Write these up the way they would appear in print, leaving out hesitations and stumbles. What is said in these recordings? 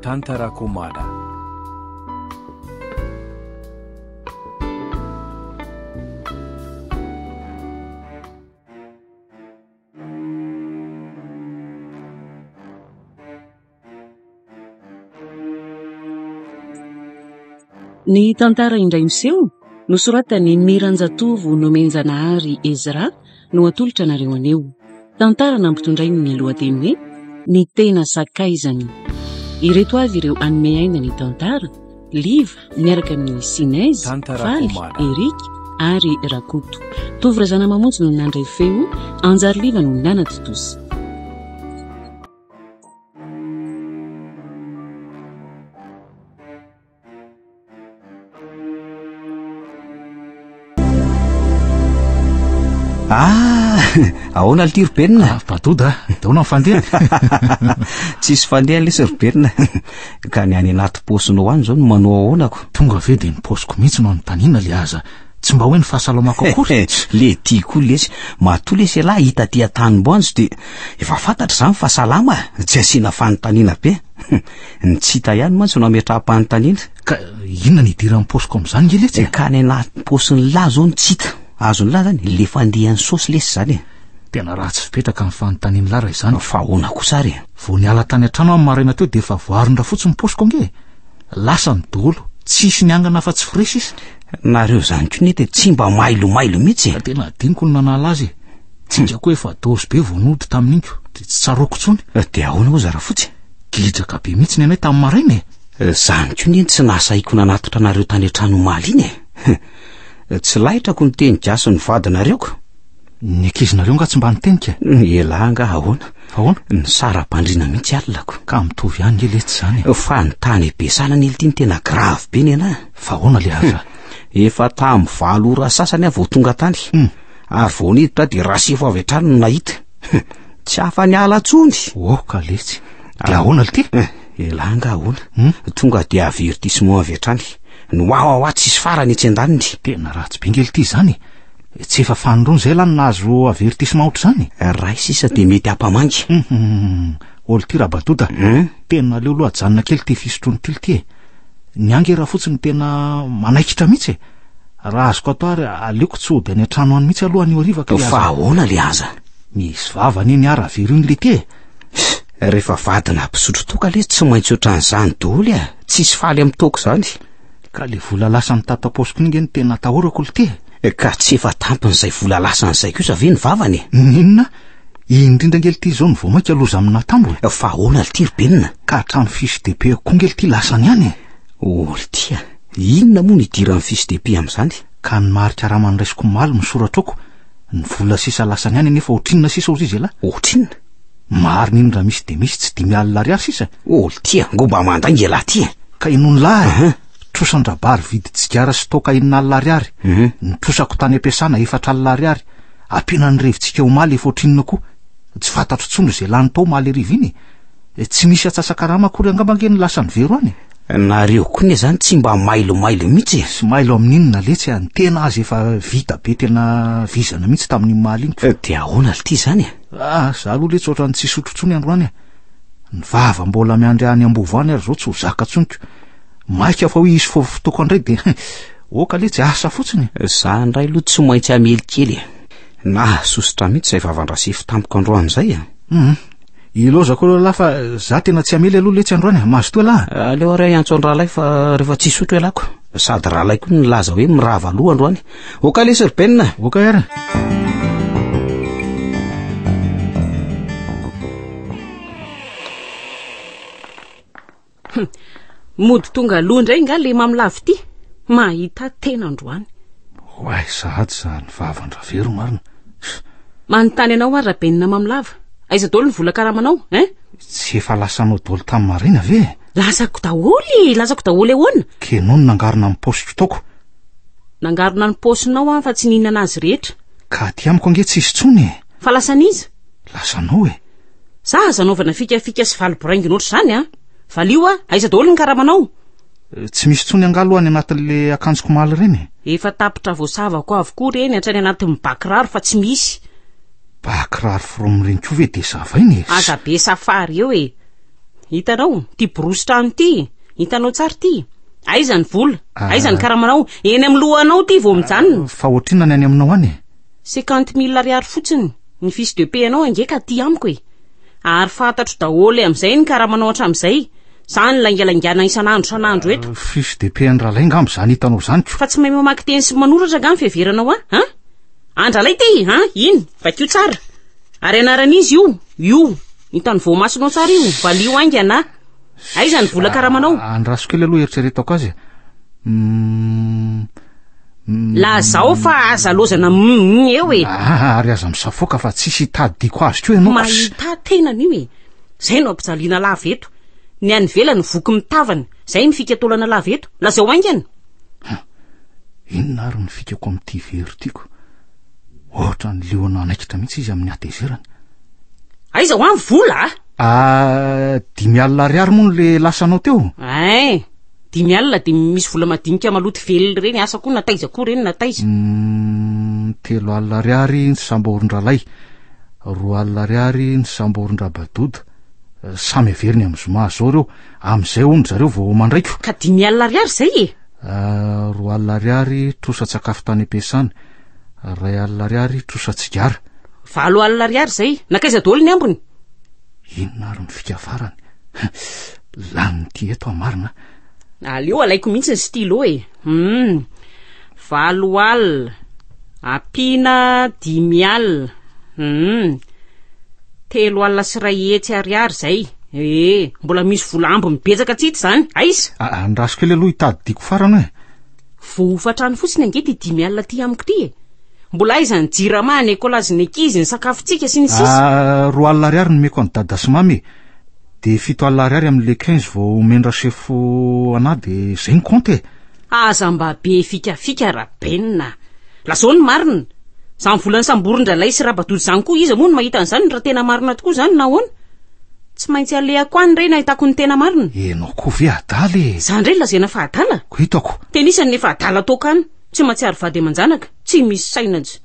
tantarako mada. Ny tantara indray miseho nosoratany Miranjatovo Nomenjanahary Ezra no atolotra nareo aneo. Tantara nampitondray ny lohateny hoe ny tena sakaizany. Ireto avy ireo anome aina ny tantara: Liva miaraka amin'ny Sinez, Faly, Eric ary Rakoto. Tovirazana mamonjy no nandray feo, Anjary Liva no nanatitosy. Ahoana ity Roberina? Batoda, daona fandeha. Tsisy fandeha lesy Roberina. Ka ny any anaty posinao any zao no manao ahoanako. Tonga ve de ny posiko mihitsy no anontaniana le aza. Tsy mba hoe ny fahasalamako akory. Le tia koa lesy. Matoa lesy lahy hita tia tanimboanjo de efa fantatra zany fa salama, tsy asiana fanontaniana be. Ny tsy hita ihany mantsy no ametraha-panontaniana. Ka inona ny idiran'ny posiko amin'izany nge letsy? Ka ny anaty posin'ny lahy zao no tsy hita. Azony lahy zany le fandehan'ny saosy lesy zany. Tena ratsy fipetraka amin'ny fanontaniana lara izany. Fa ahoana kosa ary? Vao niala tany an-trano amin'ny maraina teo de efa voarindra fotsiny posiko nge. Lasa ny dolo, tsisy niangana fa tsy fresh izy. Nareo zany koa nety tsy mba mailomailo mihitsy. Tena diniko ny nanala azy. Tsinjako efa dozy be vonody tamin'inko, de tsy tsaroko tsony. De ahoana ho zara fotsy? Gidraka be mihitsy ny anay tamin'ny maraina. Zany koa neny tsy nasaiko nanatotra nareo tany an-trano omaly iny. Tsy lahitrako ny teny gasy ny vadinareo ko. Ny ankizinareo nga tsy mba nitenika? Ela nga ahoana? Fa ahoana? Ny saram-pandriana mihitsy alako. Ka mitovy ihany nge letsy zany. Fa ny tany be sanany iltiny tena grave be nena. Fa ahoana le aza? Efa tamin'ny 7 ora sasany aho vao tonga tany. Ary vao niditra de rasefo avy hatrany no nahita. Tsy afa niala tsony. Oh ka letsy. De ahoana le ty? Ela nga ahoana? Tonga de avertissement avy hatrany. Noa tsisy farany etsy andaniny. Tena ratsy be ngely ty zany. Tsy efa fanindrony zay lany nahazo avertissement ohatr' zany. Ray sisa de mety ampamangy. Olo ty Rabatoda. Tena leo loha janona kely ty fisotrony ty ty. Niange raha fotsiny tena manaikitra mihitsy. Raha azoko atao ary aleoko tsy hody any an-trano any mihitsy aloha ny hariva ka. Fa ahoana le aza? Misy vavany ny ara veriny le ty. Rehefa vadina mpisotro toka le tsy maintsy ohatran'izany daholo a. Tsisy faly amin'ny toko zany. Ka le vola lasany tataposiko ninge ny tena tahorako le ty. Ka tsy efa tampin'izay vola lasanyizay kosa ve ny vavany? Inona? Indrindra ngely ty zao ny vao mainka loza amina tambo. Fa ahoana le ty Robenina? Ka hatramy fisy DP koa ngely ty lasany ihany. Olo tia, inona moa ny idiran'ny fisy DP amin'izany? Ka ny marika raha mandraisiko maly misoratrako. Ny vola sisa lasany ihany nefa otrinona sisa ozy izy la? Otrinona? Marina iny raha misy de misy tsy 5,000 ariary sisa. Olo tia, ngomba mandangy lahy ty. Ka inony lahy? Trosan-drabary vidy tsigara sy toka 9,000 ariary. Ny trosako tany ampiasana 4,000 ariary. Ampina ny revitsika omaly efa otrinona koa. Tsy fantatro tsony zay lany tao omaly riva iny. Tsy misy atsasa-karama akory angambange ny lasany vero any. Nareo koa ne zany tsy mba mailomailo mihitsy. Sy mailo amin'inona letsy ny tena azy efa vita be tena vizana mihitsy tamin'ny maly iny. De ahoana le ty zany? Za aloha letsy ohatrany tsy sotrotsony androany. Ny vava mbola miandry any Ambovo any ary zao tsy ho zaka tsoniko. Maika fa hoe isy fotoako andray de oka letsy asa fotsiny. Za ndray aloha tsy maintsy amelikely. Na sosotra mihitsy zay vavandrasefo tampoka androany zay. Ilozako aloha lahy fa za tena tsy amely aloha letsy androany. Mahazo toa lahy. Aleo ary antso ny rahalahy fa rehefa tsy sotro elako. Sady rahalahy koa nilaza hoe mirava aloha androany. Oka lesy Robenina. Oka yara. Mody tonga aloha indray nga le mamilavo ty. Mahita tena androany. Wai, sahady za ny vavandra vero marina. Manontany anao ary Rabenina mamilava. Aiza daholo ny vola karamanao, Tsy efa lasanao daholo tamin'ny marina ve? Lasako daholo ahoana? Kenao nangarina amin'ny positro taoko. Nangarina ny posinao fa tsy nihinana azy rehetra. Ka ty amiko ange tsy isy tsony. Fa lasaniza? Lasanao Za zanaovana fikafika sy valiboraingy noatra zany Valio aiza daholo ny karamanao? Tsy misy tsony angalo any anatin'le akanjoko maly reny. Efa tapitra voasavako avokoa reny hatrany anatin'ny bakiraro fa tsy misy. Bakiraro from reny koa ve de zava iny? Aza be safary eo hitanao ty borosytrano ty hitanao tsara ty aiza ny vola aiza ny karamanao eny amin'ny lohanao ty vao mijanona fa ohatrina ny any aminao any 50,000 ariary fotsiny ny fiche de paie anao angeka ty amiko ary fantatro daholo amin'izay ny karamanao hatramin'izay zany langalangana isan'andro eto fiche de paie ny ralay ngambo zany hitanao zany fa tsy mahay mamaky teny sy manoratra gamy fiheveranao andralay ty iny vakio tsara ary anaran'izy io hitany voamasonao tsara io valio aingana aiza ny vola karamanao andraso kely aloha eritreretako azy la zao fa aza lozana eo ary aza misafoka fa tsisy hitadiko azy ko ianao mahita tenany io zay no ampijaliana lava eto ny any velany voky mitavana zay mifika tolana lava eto lazao aingana inona ary ny fikako amin'ity very tiako ohatra ny leona anaikitra mihitsy izy amin'ny atezerany aiza ho any vola 5,000 ariary moa le lasanao teo 5,000 de misy vola madinika maloty velony reny asa koa nataiza koa reny nataiza 3,000 ariary ny samborin-dralay 2,000 ariary ny samborin-drabadoda samy averiny amin'ny zoma zao reo amin'izay hony zareo vao mandraiko ka 10,000 ariary zay 2,000 ariary trosa-tsakafo tany ampiasana 2,000 ariary trosa-tsigara 4,000 ariary zay nakaiza daholo ny ambony inona ary mifika farany lanyty eto amarina aleo alaiko mihitsy ny stylo 4,000 apina 10,000 3,000 sy ray hetsy ariary zay mbola misy vola ambo mibetsaka tsity zany aiza andraso kely aloha hitadidiko farany voafatrano fotsiny angety 10,000 ty amiko ty mbola aiza ny jirama ny ekolazy ny ankizy ny sakafontsika sy ny sisa 2,000 ariary no meko any dada sy mamy de 7,000 ariary amin'le 15 vao mendra sefo ana de zay ny compte aza mba be fikafika rabenina lazao ny marina zany volany samborin-dralay sy rabadoly zany koa izy moa no mahita an'izany raha tena marina tokoa zany na hoana tsy maintsy alehako any reny ahitako ny tena marina enao koa ve adaly zany reny lazena fa adala ko hitako tenisany nefa adala tokany tsy matsiary vady aman-janaka tsy misy sainajy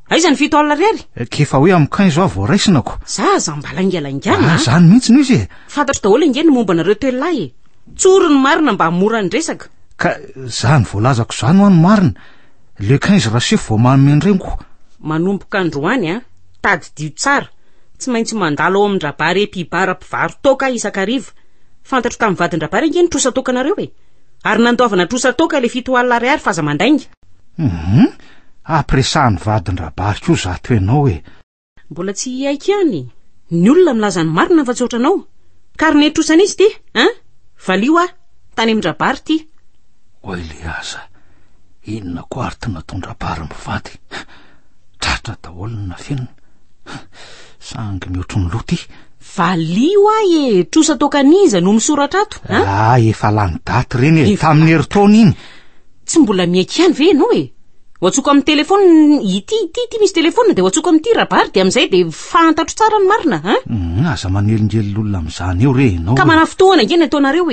aiza ny 7,000 ariary kefa hoe amin'ny 15 ao vao raisinako zaza mbalangalangana zany mihitsy no izy fantatro daholo ingeny momba nareo toelahy tsoro ny marina mba mora ny resaka ka zany voalazako zany ho any marina le 15 raha sefo vao mamendrenko manomboka androany tady dio tsara tsy maintsy mandalo ao amin'ny-drabary epibara mpivaro toka isakariva fantatro tamin'ny vadin-drabary ingeny trosa toka nareo ary nandoavana trosa toka le 7,000 ariary fa aza mandainga apresahany vadin-drabary koa zato ianao mbola tsy aiko ihany ny olona milazany marina fa tsy ohatranao kary ny trosan'izy ty valio tany amin'ny-drabary ty oe le aza inona koa ary ty nataon-drabary mivady tratra daholo na fenina sangy mihoatro ny loty valio trosa tokaniza no misoratra ato efa lany daty reny tamin'ny heritaona iny tsy mbola miaiky ihany ve ianao hoatsoko amin'ny telefona ity misy telefona de hoatsoko amin'ity rabary de amin'izay de fantatro tsara ny marina aza manelingely l'olona amin'izany eo re enao ka mana fotoana ingeny ataonareo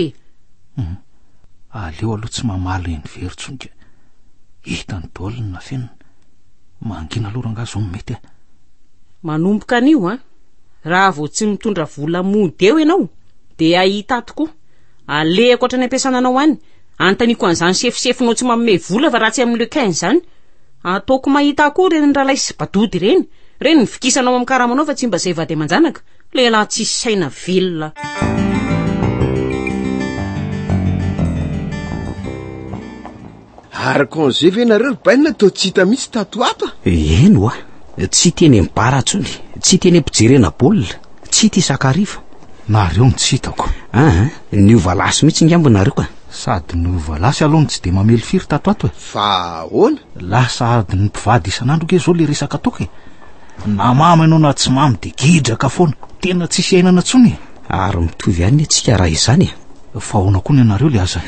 aleo aloha tsy mamaly eny veritsonka hitany daolina fenina mangina alorangazo ny mety manomboka an'io raha vao tsy mitondra vola mody eo ianao de ahita tokoa alehako ohatrany ampiasananao any antaniko an'izany sefosefonao tsy manome vola fa raha tsy amin'le 15 zany ataoko mahita koa reny ny ralay sy badody reny ny fikisanao amin'ny karamanao fa tsy mba zay vady aman-janaka lehilahy tsisy saina velona ary congé ve nareo baina to tsy hita mihitsy tato ato eno tsy teny ambaratsony tsy teny ampijerena baolina tsy ty sakariva nareo ny tsy hitako ny ovalasy mihitsy ngambonareo ka sady ny ovalasy aloha tsy de mamely firy tato ato fa hoana lasa ady ny mpivady isan'andro ke zao le resaka toka na mama ianao na tsy mamy de gidraka foana tena tsisy ainana tsony ary mitovy ihany atsika raha izany fa hoana koa ny anareo le aza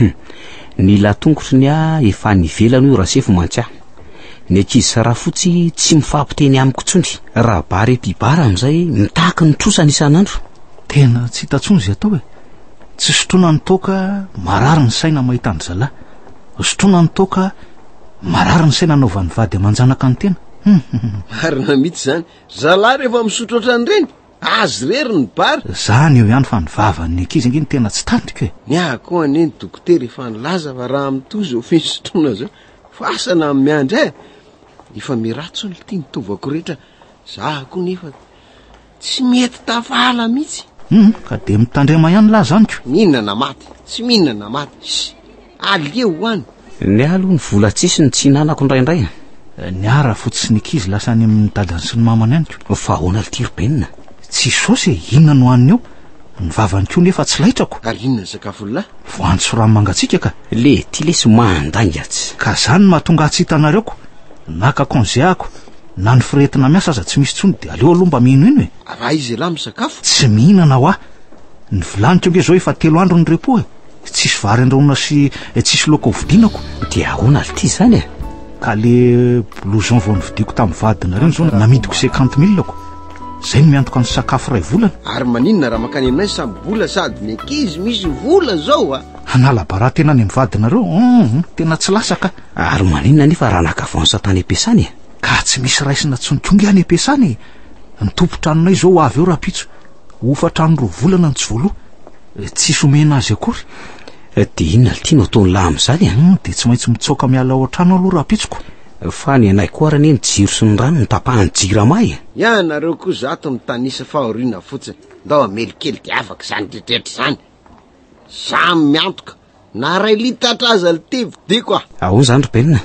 ny latongotry ny efa nivelany io raha sefo mantsy ny ankizy sarafotsy tsy mifampiteny amiko tsony raha bary epibara amin'izay mitaky ny trosany isan'andro tena tsy hitatsony zay atao tsy sotrona ny toka marary ny saina mahita ny zalahy sotrona ny toka marary ny saina naovan'ny vady aman-janaka ny tena marina mihitsy zany zalahy rehefa misotro ohatrany reny azy rery ny bara zany eo ihany fa ny vavan'ny ankizy anginy tena tsy tandrika e ny akoa any dokotera efa nilaza fa raha mitoy zao fisotroana zao fasana amin'ny miandra efa miratso ny tia nitovako rehetra za koa nefa tsy mety tafala mihitsy ka de mitandrema ihany la zanyko mihinana maty tsy mihinana maty aleo hoany ny aloha ny vola tsisy ny tsy hinanako indraindray ny ara fotsiny ankizy lasa any amin'ny dadany sy ny mamany anyko fa ahoana litirobenina tsy sosy inona no haniny eo ny vavany koa nefa tsy laitrako ary inona ny sakafolahy voantso rano mangatsika ka le ty lesy mandaingatsy ka zany mahatonga tsy hitanareoko naka konzeako na ny firetina miasa aza tsy misy tsony de aleo aloha mba mihino ino e raha izy lahy misakafo tsy mihinana ho ny vilaniko nge zao efa 3 andro ny repo tsisy vary andraona sy tsisy loko vidinako de ahoana lity zany ka le blouson vao nividiko tamin'ny vadina reny zao namidiko 50 000 ako zay ny miantoka ny sakafo ray volana ary maninona raha makany aminay samy vola sady ny ankizy misy vola zao analabara tena any amin'ny vadinareo tena tsy lasaka ary maninona nefa raha nakavano satany ampiasany ka tsy misy raisina tsonikongy any ampiasany ny tompotranonay zao avy eo rapitso ofatrano 2 volana ny tsy voaloha tsisy omena azy akory de inona litiano ataony lahy am'izany de tsy maintsy mitsoka miala ao an-trano aloha rapitsoko fa ny anay koa arany ny jiro sy ny rano nitapahany jiramay ianareo koa zato mitanisa fahoriana fotsiny ndao amelikely de afaka zany tretretra zany samy miantoka na ray litatra aza lite vidiko ahoana zany robenina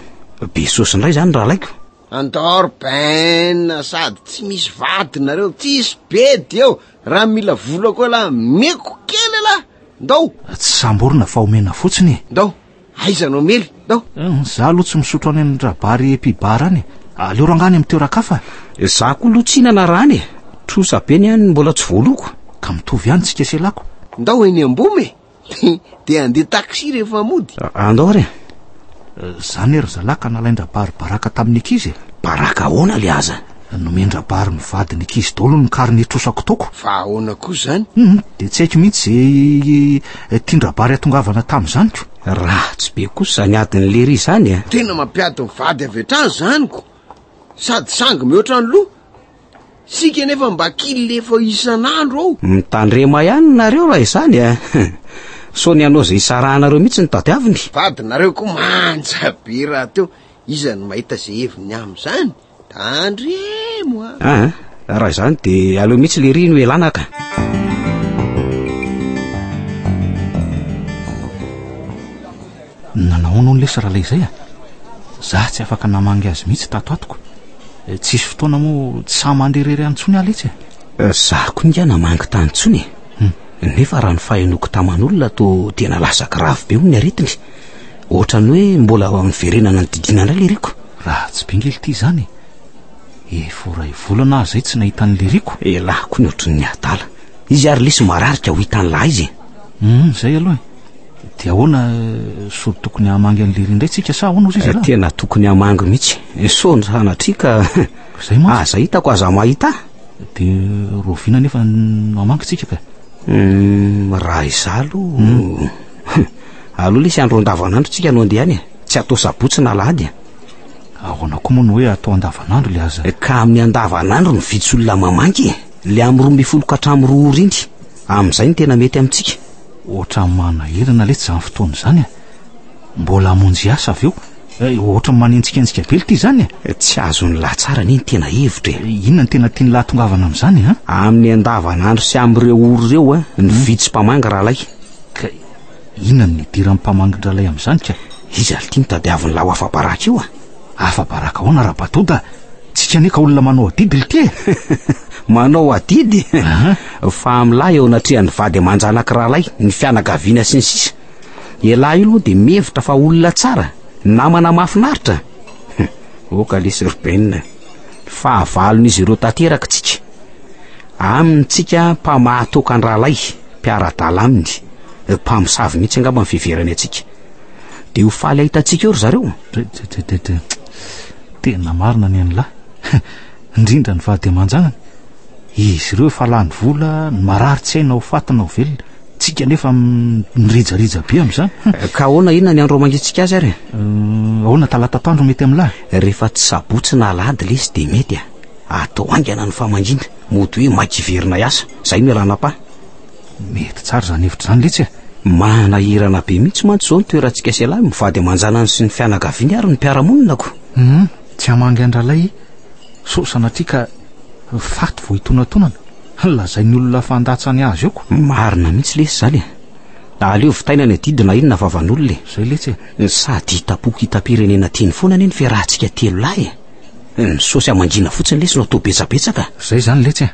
be sosindray zany raha laiko andao robenina sady tsy misy vadinareo tsisy bedy eo raha mila vola koa laha meko kely laha ndao tsy samborina fa omena fotsiny ndao aizanao mely ndao za aloha tsy misotro any andrabary epibara any aleo rangany amin'ny toerakafa za koa lotsinana rany trosa be ny any mbola tsy voaloko ka mitovy ihany tsika selako ndao eny ambome de andeha taxi rehefa mody andao ary zany ery zalaka nalaindrabary baraka tamin'ny ankizy baraka ahoana le aza nomendrabary mivady ny ankizy daholo ny kariny trosako toko fa ahoana koa zany de tsy haiko mihitsy zay tiandrabary atongavana tamin'izanyko raha tsy be kosa zany adiny lery zany tena mampiady mivady avy atrany zanyko sady sangy mihoatra ny loha sika nefa mba kily lefa isan'andro ao mitandrema ihany nareo raha izany so ny anao zay isarahanareo mihitsy ny tadiaviny vadinareo koa manja be raha teo izany mahita zay heviny am'izany tandremo raha izany de aleo mihitsy le rino elanaka nanahoana ny lesa rahalay izay za tsy afaka namangy azy mihitsy tatoatoko tsisy fotoana moa tsy sa mandrerery antsony aletsy za koa nga namangy tantsony nefa raha ny fahenoko taman'olona to tena lasaka ravo be ny aretiny ohatrany hoe mbola miverenana ny didinandray le riko raha tsy bengely ty zany eforay volana zay tsy nahita ny le riko lahy koa ny ohatrany ny adala izy ary lesy mararika ho hitany lahy izy zay aloha de ahoana solo tokony hamangy an'le ry indray tsika sa ahoana ozy izy tena tokony hamangy mihitsy so ny sanatrika zay moa aza hitako aza mahita de rovina nefa hamangy tsika ka raha izalo aloha lesy andro andavanandro tsika no andeha any tsy atao sabotsy na lady ahoana koa moa no hoe atao andavanandro le aza ka amin'ny andavanandro ny vitsy olona mamangy le amin'ny 12 ka hatramin'ny 2 oriny amin'izay ny tena mety amintsika ohatra manahirana le tsy zany fotoana zany mbola amonjy asa avy eo ohatra manentsikentsika be ty zany tsy azony lahy tsara ny tena hevitra inona ny tena tiany lahy tongavana amin'izany amin'ny andavanandro sy amin'ireo oro ireo ny vitsy mpamangy rahalay ka inona ny dira mpamangindralay amin'izany ka izy ality mitadiaviny laho afa-baraka io afa-baraka ahoana raha-batoda tsika neka olona manao adidy lity manao adidy fa am'lahy eo anatrihan'ny vady amanjanaka rahalay ny fianagaviana sy ny sisa elahy io aloha de mihevitra fa olona tsara namana mahafinaritra oka lesy robenina fahavalon'izy ireo tanteraka tsika amintsika mpamahatoka ny rahalay mpiara-dala aminy mpamosavy mihitsy angamba mifiverany atsika de ho faly ahitantsika eo ry zareo tena marina ny an'lahy indrindra ny vady amanjanany izy ireo efa lany vola ny marary tsy haina ho fatana ho velona tsika nefa mirejarija be am'izany ka ahoana inona ny andro mangitsika azy ary ahoana talatatoandro mety amin'lahy rehefa tsy sabotsy na alady lesy de mety atao angana ny famangina mody hoe maikiverina iasa zay mialanapa mety tsara zany hevitra zany letsy manahirana be mihitsy mantsy zao ny toerantsika sy lahy mivady amanjanany sy ny fianakaviany ary ny mpiaramonina ko tsy hamangy andralay so sanatria ka faty vo hitonatonana lazay ny olona fandatsany azy eo ko marina mihitsy lesy zany aleo vitainany adidina inona vavan'olona zay letsy sady hitapoko hitam-pirenena teny foana ny fiarahantsika telo lahy ny sosy amangina fotsiny lesy no atao betsabetsaka zay zany letsy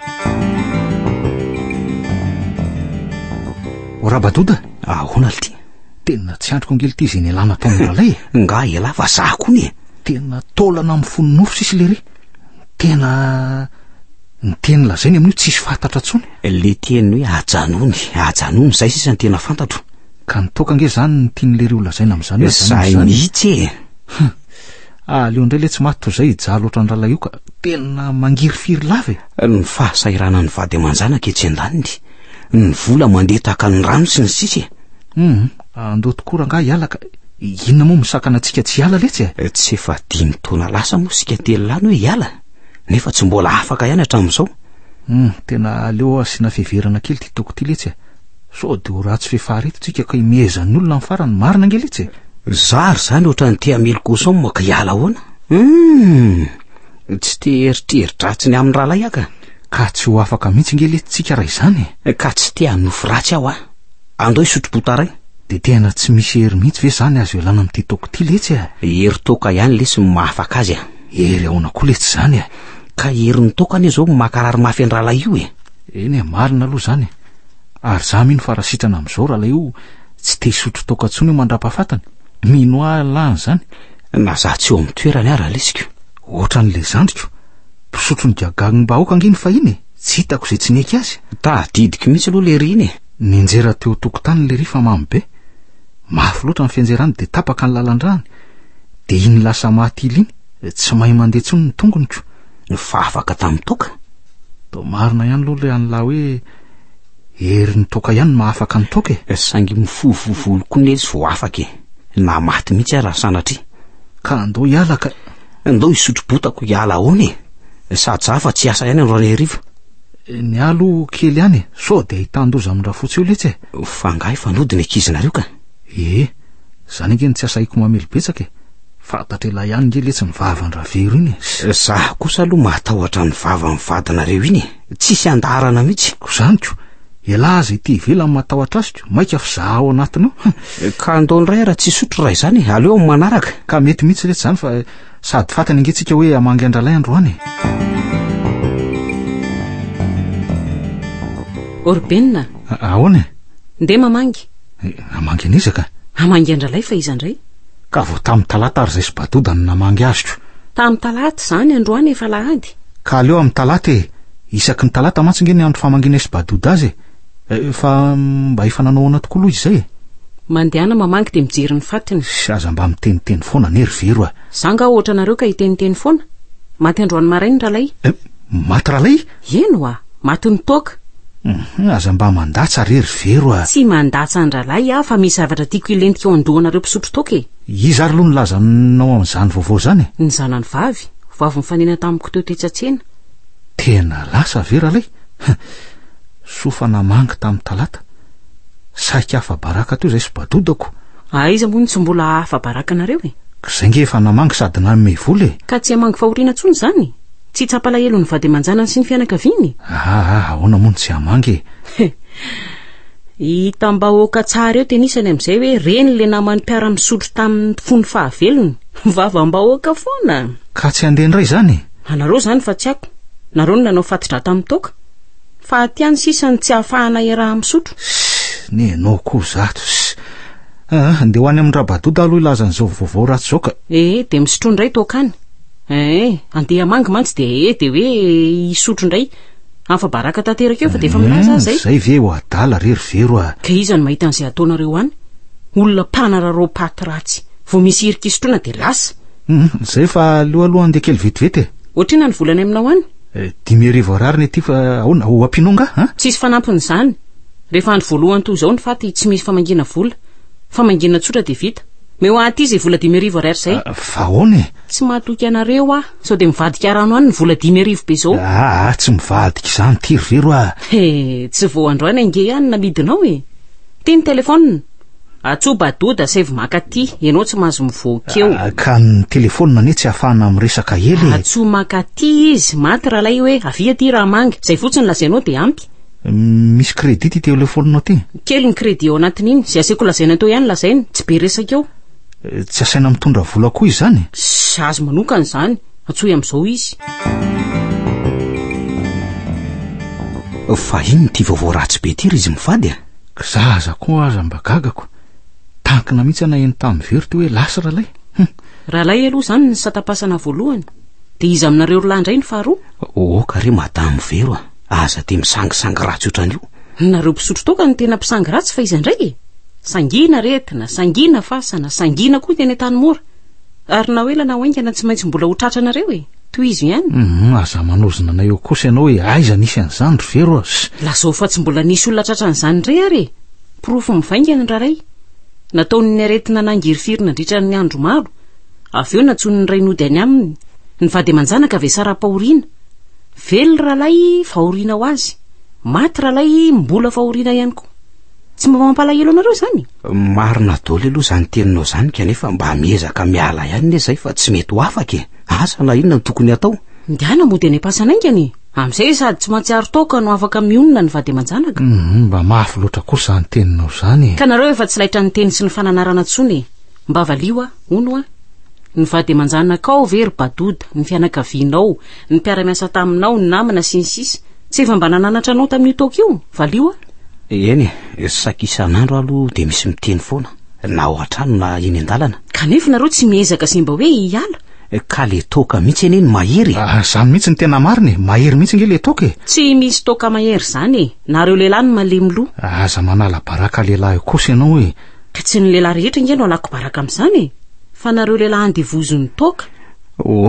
orabadoda ahoana lty tena tsy androko angely ty zay ny alana tao amin'ralay nga ela fa zah koa ny tena taolana amin'ny fononofo sisy lery tena ny teny lazainy amin'io tsisy fantatra tsony le teny hoe ajanony zay sisa ny tena fantatro ka nitoka ange zany ny tiany lery olazaina amin'izany zay mihitsy leo indray le tsy maty to zay jalo oatra nyrala io ka tena mangirifiry lava ny fahasairana ny vady amanjana ketsy an-daniny ny vola mandeha tahaka ny rano sy ny sisy andao tokora nga hiala ka inona moa misakana antsika tsy hiala letsy tsy efa 5 taona lasa moa sika telo lany hoe hiala nefa tsy mbola afaka ihany hatramin'izao tena aleo asiana fiheverana kely ty toko ty letsy so de ho ratsy fefareto tsika ka imezan'ny olona amin'ny farany marina ange letsy zary zany ohatra ny tea melikoso maka hiala ahoana tsy te eritreritratsiny amin'ny rahalay aka ka tsy ho afaka mihitsy nge letsitsika raha izany ka tsy te hanofo ratsy aho andao isotro-botaray de tena tsy misy hery mihitsy ve zany azo ialana amin'ity toko ty letsy hery toka ihany lesy mahafaka azy hery ahoana koa letsy zany ka hery ny toka ane zao makarary mafy an rahalay io eny marina aloha zany ary za mino farasitrana amin'izao rahalay io tsy te hisotro toka tsony io mandra-pahafatany mino alany zany na za tsy eo amin'ny toerany ara lesiko ohatran'le zandriko mpisotro ny diagagny mba aoka anginy fa iny tsy hitako zay tsy neky azy tadidiko mihitsy aloha le ry iny ninjera teo tokotany le ry fa mamy be mafy loatra ny fianjerany de tapaka ny lalandrany de iny lasa maty ily iny tsy mahay mandeha tsony ny tongoniko fa afaka tamin'ny toka to marina ihany loha le an'la hoe hery ny toka ihany mahafaka ny toka sangy mifovovolo koa nezy vo afaka na maty mihitsy raha sanatria ka andao hiala ka andao hisotro-botako hiala ahoany sady za fa tsy asa ihany androany hariva ny alo kely ihany so de hitandoza amin'ny raha fotsy eo letsy fa ngahy fanodiny ankizinareo ka zany nge ny tsy asaiko mamely betsaka fantatra ela ihany nge letsy ny vava ny ravero iny za kosa aloha mahatahotra ny vava ny vadinareo iny tsisy andarana mihitsy zaniko ela aza ity ivelany matahotra aziko maika fa za ao anatiny io ka andao ndray raha tsy sotro ray zany aleo amin'ny manaraka ka mety mihitsy letsy zany fa sady fatany angetsika hoe amangy andralay androany orbenina ahoana nde mamangy amangy anizaka amangy andralay fa iza ndray ka vo tamin'ny talata ary zay sy badoda ny namangy azoko tamin'ny talata zany androany efa lahady ka aleo amin'ny talata isaky ny talata mantsy nge ny andro famangina sy badoda azy fa mba efa nanao tokoa loha izay mandehana mamangy de mijery ny fatiny aza mba miteniteny foana nery vero zanga ohatra nareo ka hiteniteny foana maty androany marainy ralay maty ralay eno maty ny toka aza mba mandatsa rery vero tsy mandatsa andralay fa misy zavatra tiako ilentika eo andohanareo mpisotro toka izy ary aloha nylaza nao amin'izany vaovao zany ny zanany vavy mifanena tamiko teo tetsatsena tena lasa vera lay sofa namangy tamin'ny talata saika hafa baraka teo zay sy badodako iza moa ny tsy mbola hafa baraka nareo zay nge efa namangy sady nanome vola ka tsy hamangy fahoriana tsony zany tsy tsapalahelo ny vady amanjanany sy ny fianakaviany ahoana moa ny tsy hamangy hitam-bahoaka tsara eo tenisany amin'izay hoe reny le namany mpiara-misotro tamin'ny fony fahavelony vavam-bahoaka foana ka tsy andendray zany anareo zany fa tsy ako nareo no nanao fatitra tamin'ny toka fa atyany sisany tsy ahafahana iaraha misotro nenao koa zato nde ho any amin'ny rabadoda aloha ilazan'izao vaovao ratsy zao ka de misotro ndray tokany andeha mangy mantsy de hoe hisotro ndray afa baraka tanteraka eo fa de efa milaza zay ve ho adala rery vero ka iza ny mahita an'izay ataonareo any olona mpanararao paty ratsy vo misy hirikisotona de lasa zay fa aloha andeha kely vetivety ohatrina ny volany aminao any 5 arary ny aty fa ahoana ho ampinonga tsisy fanampiny zany rehefa andro voalohany toy zao ny faty tsy misy famangina vola famangina tsotra de vita meo aty izy vola 10,000 ariary zay vahoana tsy mahatoky anareo a sao de mivadika rano any ny vola 10,000 be zao tsy mivadika izany ty ry vero tsy vao androany ange ihany namidinao ty ny telefona atsoba doda save makaty ianao tsy mahazo mivoakeo ka ny telefona anie tsy ahafahana miresaka ely atso makaty izy maty rahalay hoe avia ty raha manga zay fotsiny lazainao de ampy misy crédit ty telefoninao ty kely ny crédit ao anatin'iny zay asaiko lazaina teo ihany lazainy tsy be resaka eo tsy asaina mitondra vola koa izy zany azo manokana izany atsoy amin'izao izy fa iny ty vaovao ratsy be ty ry izy mivady zaza koa aza mba gagako tankina mihitsy anaheny tamin'ny very ty hoe lasa rahalay aloha zany ny satapasana voalohany de izy aminareo rolandray ny faharoa ka re madamo vero aza ty misangisangy ratsy ohatran'io nareo mpisotro toka ny tena mpisangy ratsy fa izy indray sangina retina sangina fasana sangina koa teny tany mora ary na hoe lana oaingana tsy maintsy mbola ho tratranareo toy izy ihany aza manozina na eo kosa ianao hoe aiza nisy an'izany ry vero lazao fa tsy mbola nisy olona tratran'izany ndray ary profo mivaingana ny raray nataony ny aretina nangirifirina ndritra ny andro maro avy eo natsony ny rainody any aminy ny vady aman-janaka ve sara-pahoriana vely ralay fahoriana ho azy maty ralay mbola fahoriana ihany koa tsy mba mampalahelo anareo zany marina daoly aloha zany teninao zany kanefa mba miezaka miala ihany ne zay fa tsy mety ho afaka asa na inona ny tokony atao ndiana mody any am-pasanaingany amin'izay sady tsy mahatsiaro toka no afaka mionona ny vady aman-janaka mba mafy loatra kosa zany teninao zany ka nareo efa tsy laitra ny teny sy ny fananarana tsony mba valio ono ny vady aman-janaka ao very badoda ny fianakavianao ny mpiara-miasa taminao ny namana sy ny sisa tsy efa mba nananatra anao tamin'io toka io valio eny sakisan'andro aloha de misy miteny foana na ao an-trano na eny an-dalana kanefa nareo tsy miezaka sy mba hoe hiala ka le toka mihitsy eny mahery zany mihitsy ny tena mariny mahery mihitsy nge le toka tsy misy toka mahery zany nareo lehilahy ny malemy loha aza manala baraka lehilahy kosa ianao hoe ka tsy ny lehilahy rehetra nge no alako baraka amin'izany fa nareo lehilahy andevozon'ny toka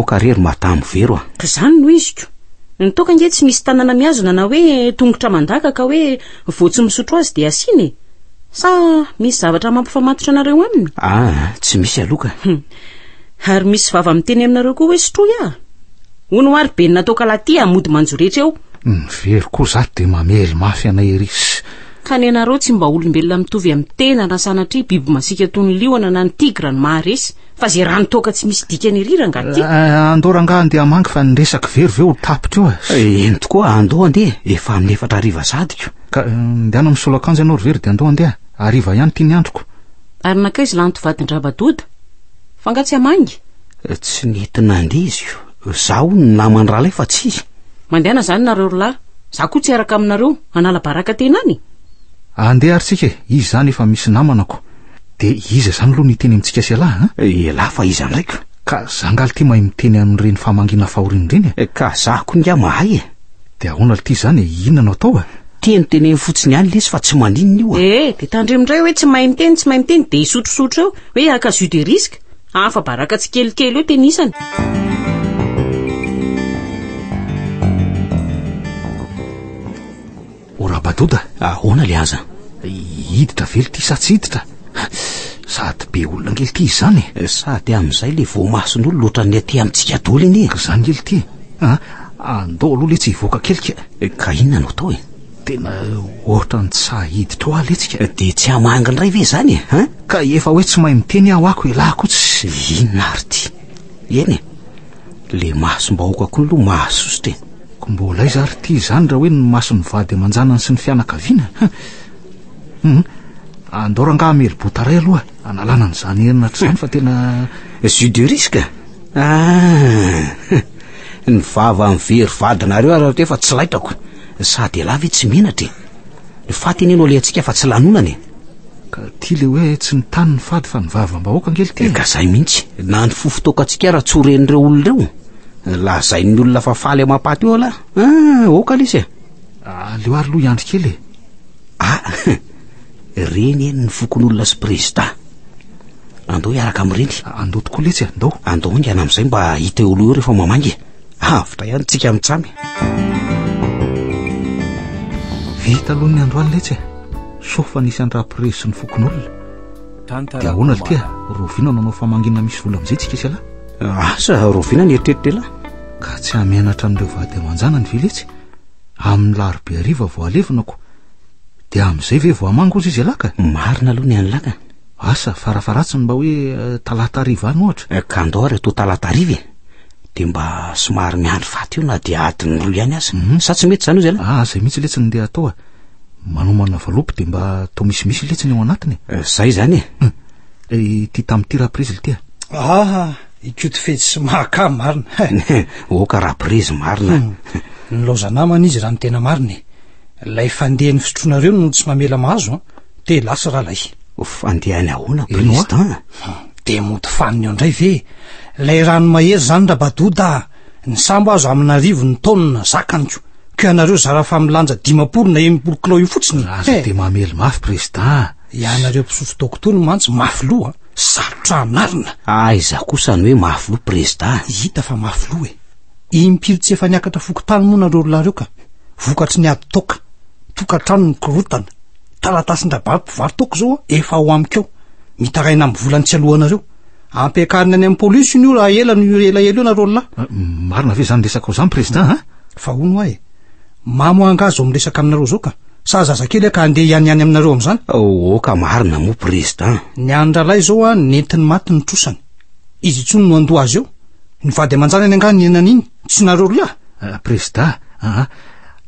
ka rery madamo vero ka zany no iziko ny toka nge tsy misy tanana miazona na hoe tongotra mandaka ka hoe voatsy misotro azy de asiny sa misy zavatra mampifamatotra anareo aminy tsy misy aloka ary misy vava miteny aminareo koa hoe sotroy ono ary be natoka laty mody manjo rehetra eo very koa zato de mamely mafy anaherisy ka ny anareo tsy mba olombelona mitovy amin'ny tena na sanatry biby masika toy ny liona na ny tigra ny maharesy fa zay rano toka tsy misy dikany riranga ty andoranga andeha amangy fa nyresaka very ve ho tapitra eo eny tokoa andao andeha efa amin'ny 4 ariva sadiko ka ndiana misolo akanjo ianao ry very de andao andeha ariva ihany tia ny androko ary nakaizy lanto vadin-drabadoda fa nga tsy amangy tsy nentina andeha izy io zaho ny namany rahalay fa tsy mandehana zany nareo roalahy za koa tsy araka aminareo anala baraka tena any andeha aritsika izy zany efa misy namanako de iza zany aloha niteny amintsika sy alahy elahy fa iza ndraiky ka zangaly ty mahay miteny amin'ireny famangina fahoriana reny ka zahoko nga mahay de ahoana ly ty zany inona no atao teniteneny fotsiny ihany lesy fa tsy maninona io de tandremindray hoe tsy mahay miteny de isotrosotro eo hoe akazu de risque fa baraka tsy kelikely eo tenisany orabadoda ahoana le aza hiditra vely ty sa tsy hiditra sady be olona ngely ty izy zany sady amin'izay le voamason'olo loatra ny aty amintsika doly iny zany ngely ty andao aloha le tsy hivoaka kelika ka inona no atao tena ohatra ny tsy hiditra ho aletsika de tsy hamangy ndray ve zany ka efa hoe tsy mahay miteny aho ako elako tsy inona ary ty eny le masombahoaka koa aloha mahasosotra ko mbola izy ary ty zany raha hoe ny masony vady aman-janany sy ny fianakaviana andao rangaha mely botaray aloha analana n'izany herinatra zany fa tena jus de risque ny vava amin'ny very vadinareo ary te fa tsy laitrako sady elahy ve tsy menatra ny faty eneno le antsika fa tsy lanonany ka ty le hoe tsy nitany ny fady fa ny vava-mbahoaka ngely ty ka zay mihitsy na ny fofotoka antsika raha tsoren'ireo olon'ireo lazay ny olona fa faly amapaty eo ala oka lesy leo ary loha iandry kely reny eny ny fokon'olona sy président andao hiaraka amin'ireny andao tokoa letsy andao ingana amin'izay mba hita eo aloha eo rehefa mamangy avitra ihany tsika mitsamy vita aloha ny androany letsy sofa nisy andrapirezy sy ny fokon'olona dia ahoana ry tia Rovina nanao famangina misy vola amin'izay tsika sy ala asa Rovina ny eritreritra ela ka tsy hamianatra an'ireo vady aman-jana ny viletsy amin'ny larobe ariva vao alevinako dia amin'izay ve vao hamango izy alaka marina aloha ny an'laka asa farafaratsiny mba hoe talata ariva any ohatra ka andao ary atao talata ariva dia mba somary miandry faty io na dia adiny roa ihany aza sa tsy mety zany izy ala zay mihitsy letsiny dia atao manomana valopy dia mba atao misimisy letsiny ao anatiny zay zany ty tamin'ity raprizy l tia ikoty fetsy sy mahaka marina oka raprizy marina nylozanamana izy raha ny tena marina lay fandehan'ny fisotroanareo no tsy mamela mahazo dia lasa rahalay fandehany ahoana président dia mody faniny eo indray ve lay rano mahery zany rabadoda ny sambo azo amin'arivo ny taonina zakaniko ko ianareo zarafa milanja 50 na 80 kilao io fotsiny aza dia mamely mafy président ianareo mpisotro dokotoro mantsy mafy loha sarotra marina aiza kosa ny hoe mafy loha président hita fa mafy loha impiro tsy efa niakatra fokotany moa nareo rolareo ka vokatry ny ady toka tokatrano ny korotana talatasin-drabary mpivarotoko zao efa ao amiko eo mitaraina amin'ny volany tsy alohanareo ampiakarina any amin'ny polisy io raha ela no elaela eo nareo lahy marina ve zany resaka ao zany président fa hono ahe mamo angazo amin'ny resaka aminareo zao ka sa zazakely ka andeha ihany aminareo amin'izany oka marina moa président ny andralay zao nentiny maty ny trosany izy tsony no andoha azy eo ny vady aman-jany any angany enan'iny tsy nareo lahy président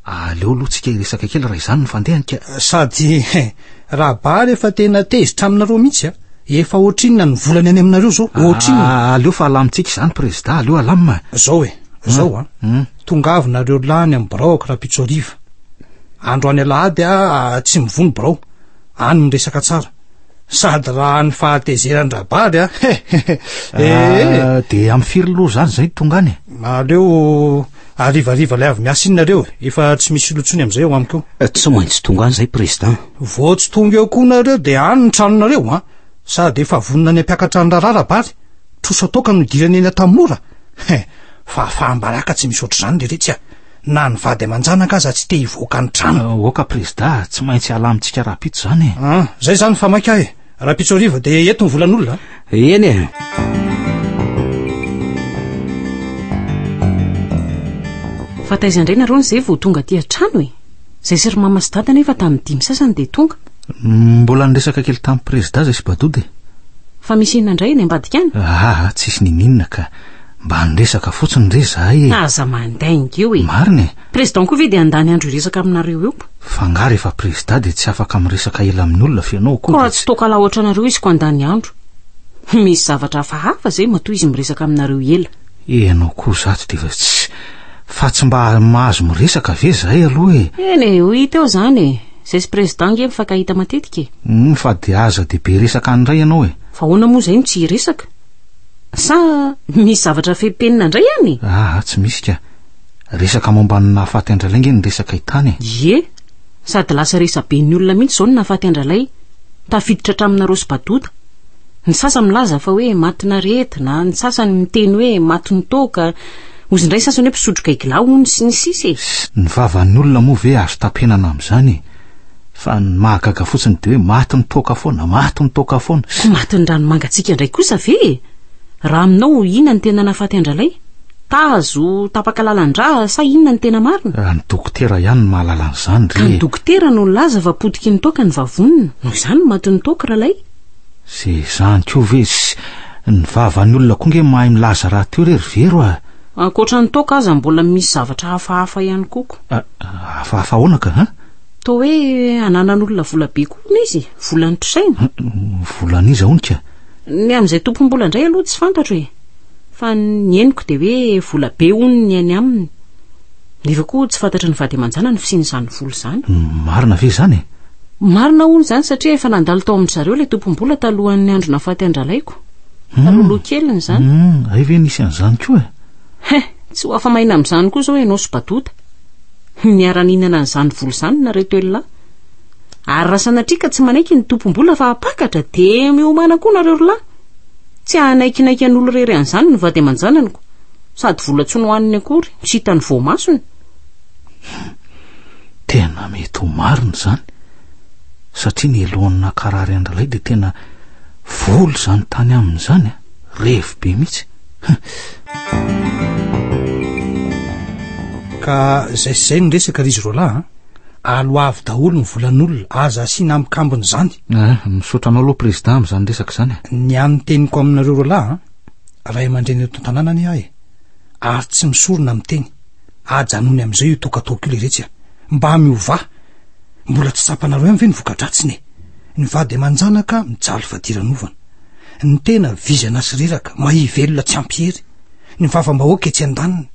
aleo aloha tsika resaka kely raha izany ny fandehanika sady raha bary efa tena tezitra aminareo mihitsy efa ohatrinona ny volany any aminareo zao ohatrinona aleo fa alamitsika izany président aleo alamina zao zao tonga avy nareo lany amin'ny baraoka raha pitsoriva andro any alahady tsy mivony barao any miresaka tsara sady raha ny fahatezerany-drabary dia amin'ny firy loha zany zay tonga any aleo arivariva lay avy miasa inareo efa tsy misy lotsony amin'izay eo amiko tsy maintsy tonga any zay président vao tsy tonga eo koa nareo dia any ny tranonareo sady efa vonona ny ampiakatra ny rararabary troso ataoka no dirany eny atamora fa fahambaraka tsy misy oatra zany le retsy na ny vady aman-janaka aza tsy te hivoaka ny trano oka président tsy maintsy alamitsika rapito zany zay zany fa maika raha pitsoriva dia eto ny volan'olona eny fa taiza indray nareo nyzay vao tonga ty an-trano zay sy ry mama sy dada nefa tamin'ny 5 sasany dia tonga mbola niresaka kely tamin'ny président zay sy badody fa misy inona indray ny ambadika any tsisy nininona ka mba niresaka fotsiny re zahay aza mandainga eo marina président koa ve dia andany andro iresaka aminareo eo fangary efa président dia tsy afaka miresaka ela amin'ny olona fianao koa tsy toka la oatra anareo izy ko andany andro misy zavatra hafahafa zay matoa izy miresaka aminareo ela ianao koa zato dia fa tsy mba mahazo miresaka ve zahay aloha eny ho hita eo zany zay sy président nge mifankahita matetika fa dia aza dehibe resaka anyray ianao fa hoana moa zay no tsy resaka sa misy zavatra fehpenina indray any tsy misy ka resaka momba ny nahafaty andralay nge ny resaka hitany sady lasa resabe ny olona mihitsy zao ny nahafaty andralay tafiditra hatraminareo sy badota ny sasany milaza fa hoe matina retina ny sasany miteny hoe matiny toka ozy indray sasany hoe mpisotroka igla ony sy ny sisy ny vavan'ny olona moa ve azo tapenana amin'izany fa ny mahagaga fotsiny dia hoe matiny toka foana matiny toka foana matiny ranomangatsika indray kosa ve raha aminao inona ny tena nahafaty andralay tazo tapakalalan-dra sa inona ny tena marina ny dokotera ihany ny mahalala an'izany ny dokotera no laza va potiky ny toka ny vavonina noho izany matiny toka rahalay zay zany koa ve ny vavan'ny olona koa nge mahay milaza raha teo rery vero ankoatra ny toka aza mbola misy zavatra hafahafa ihany koko hafahafa ahoana ka toa hoe ananan'olona volabe koa izy volany trosaina volan'iza onika ny amin'izay tompom-bola indray aloha tsy fantatro fa ny eniko dia hoe volabe ony ny any aminy nefa koa tsy fantatra ny vady aman-jana ny fisian'izany vola izany marina ve zany marina ony zany satria efa nandalo tao amin'ny zareo ilay tompom-bola talohan'ny andro nahafaty andralaiko taloloha keliny zany ay ve nisy an'izany koa tsy ho afa mahina amin'izany koa zao hoe enao sy badota niara-ninana n'izany vola izany nareto elona ary raha sanatrika tsy manaiky ny tompom-bola fa apakatra dia miomana koa nareo lahy tsy hanaikinaiky an'olo rery an'izany ny vady aman-jananiko sady vola tsy nohaniny akory tsy hitany voamasony tena mety ho marina zany satria ny elohan'ny nakarary andralay dia tena voly zany tany amin'izany revo be mihitsy. Ka zay ny resaka ry izy roalahy aloavy daholo ny volan'olona aza asiana amikambony zany. Misaotranao aloha président amin'izany resaka zany. Ny an'ny teniko aminareo roalahy raha aman-dreny eto an-tanàna any ahy ary tsy misorona amin'ny teny ajanony amin'izay io tokatoko le retsy mba miova mbola tsy sapanareo amin'ny ve ny vokadratsiny ny vady aman-janaka mijaly fadiranovana ny tena vizana sy reraka mahivelona tsy ampiery ny vava-mbahoaka etsy an-daniny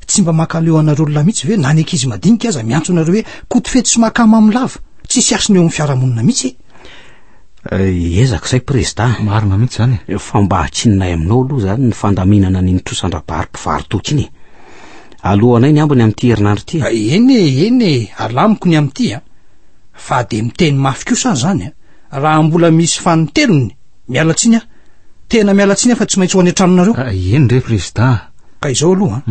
tsy mba makaleo anareo olona mihitsy ve na ny ankizy madinika aza miantso anareo hoe kotifety sy makamamilava tsy siasiny eo amin'ny fiarahamonina mihitsy. Ezaka izay président marina mihitsy zany fa mba hatsinonay aminao aloha zany ny fandaminana ny trosan-drabary mpivarotoka iny alohanay ny ambony amin'ity herinandro ity. Eny alamiko ny amin'ity fa de miteny mafy kosa zany raha mbola misy fanitelony mialatsiny tena mialatsiny fa tsy maintsy ho any an-tranonareo. Eny re président ka izao aloha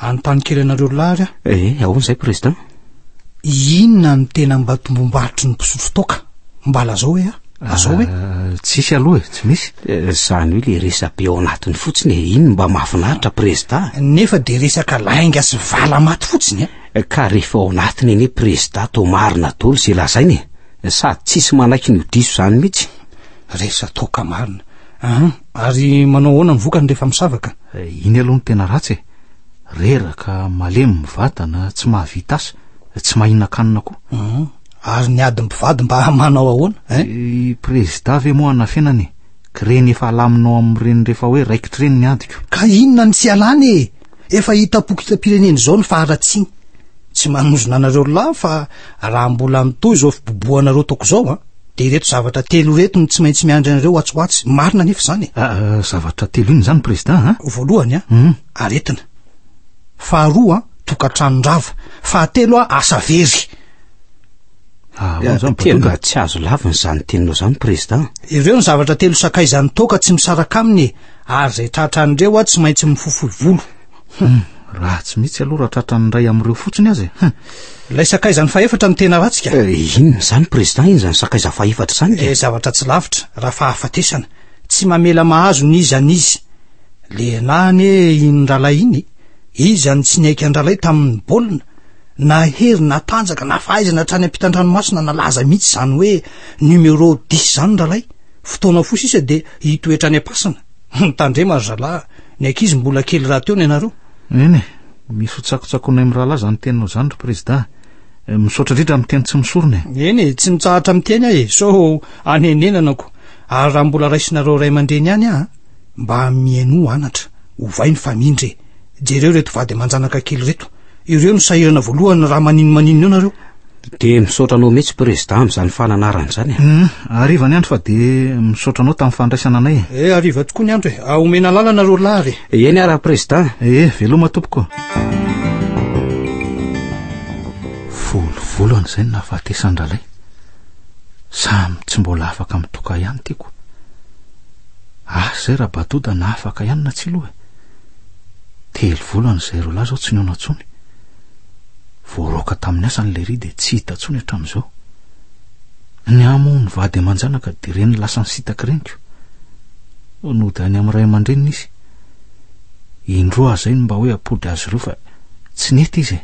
anontany kely anareo lahary ahoana izay président inona ny tena mba tombombaritry ny mpisotro toka mbala zao hoe azao hoe tsisy aloha tsy misy zany hoe le resabe ao anatiny fotsiny iny mba mahafinaritra président nefa de resaka lainga sy vala maty fotsiny ka rehefa ao anatiny eny président to marina dolo zay lazainy sady tsisy manaiky ny diso zany mihitsy resa toka marina ary manao ahoana ny vokany rehefa misavaka. Iny aloha ny tena ratsy reraka malemy mivatana tsy mahavita asa tsy mahina-kanina koa ary ny ady mpivady mba manao ahoana président ve moa anafenany kireny efa alaminao amin'ireny rehefa hoe raikitreny ny adiko ka inona ny tsy alany efa hitapokitapireneny zao ny faharatsiny tsy manozona anareo lahy fa raha mbola mitoy zao fiboboanareo toko zao de reto zavatra telo reto ny tsy maintsy miandry anareo atsoatsy marina nefa zany zavatra telo iny zany président voalohany aretina faharoa tokatranon-drava fahatelo asa very. Tena tsy azo laviny zany teninao zany président ireo ny zavatra telo sakaizany toka tsy misaraka aminy ary zay tratran'ireo tsy maintsy mifofoy volo. Raha tsy mihitsy aloha raha tratrany ray amin'ireo fotsiny azy lay sakaizany faefatra ny tena ratsika inona zany président iny zany sakaiza faefatra zany zavatra tsy lavitra raha fahafatesana tsy mamela mahazo ny izy an'izy le nany iny ralay iny izy any tsy niaiky andralay tamin'ny baolina na hery na tanjaka na fahaizana hatrany ampitan-dranomasina nalaza mihitsy zany hoe numéro 10 zany ralay fotoana fosa isa de hitoetra any am-pasana mitandrema ry zalahy ny ankizy mbola kely raha teo ny anareo. Eny misy hotsakotsakonay amin'ny rahalahy zany teninao zany ry président misaotra drindra amin'ny teny tsy misorona eny tsy mitsahatra amin'ny teny so anenenanako ary raha mbola raisinareo ray aman-dreny any mba miaino anatra ovay ny famindre jereo reto vady aman-janaka kely reto ireo no sahirana voalohany raha maninno eo nareo de misaotranao mihitsy président amin'izany fananarany zany ariva ny andro fa de misaotranao tamin'ny fandraisana anay ariva tokoa ny andro omena lalana nareo lahary eny ara président veloma tompoko volovolo an'izay na fahatesan-dralay samy tsy mbola afaka mitoka ihany tiako zay raha batoda na afaka ihany na tsy loha telo volana zay ro lahy zao tsy niona tsony voaroaka tamin'ny asany le ry de tsy hita tsony hatramin'izao ny amo ny vady aman-janaka de reny lasa ny sitaka reniko nody any amin'ny ray aman-dreniny izy indroa azay ny mba hoe apody azy ireo fa tsy nety izy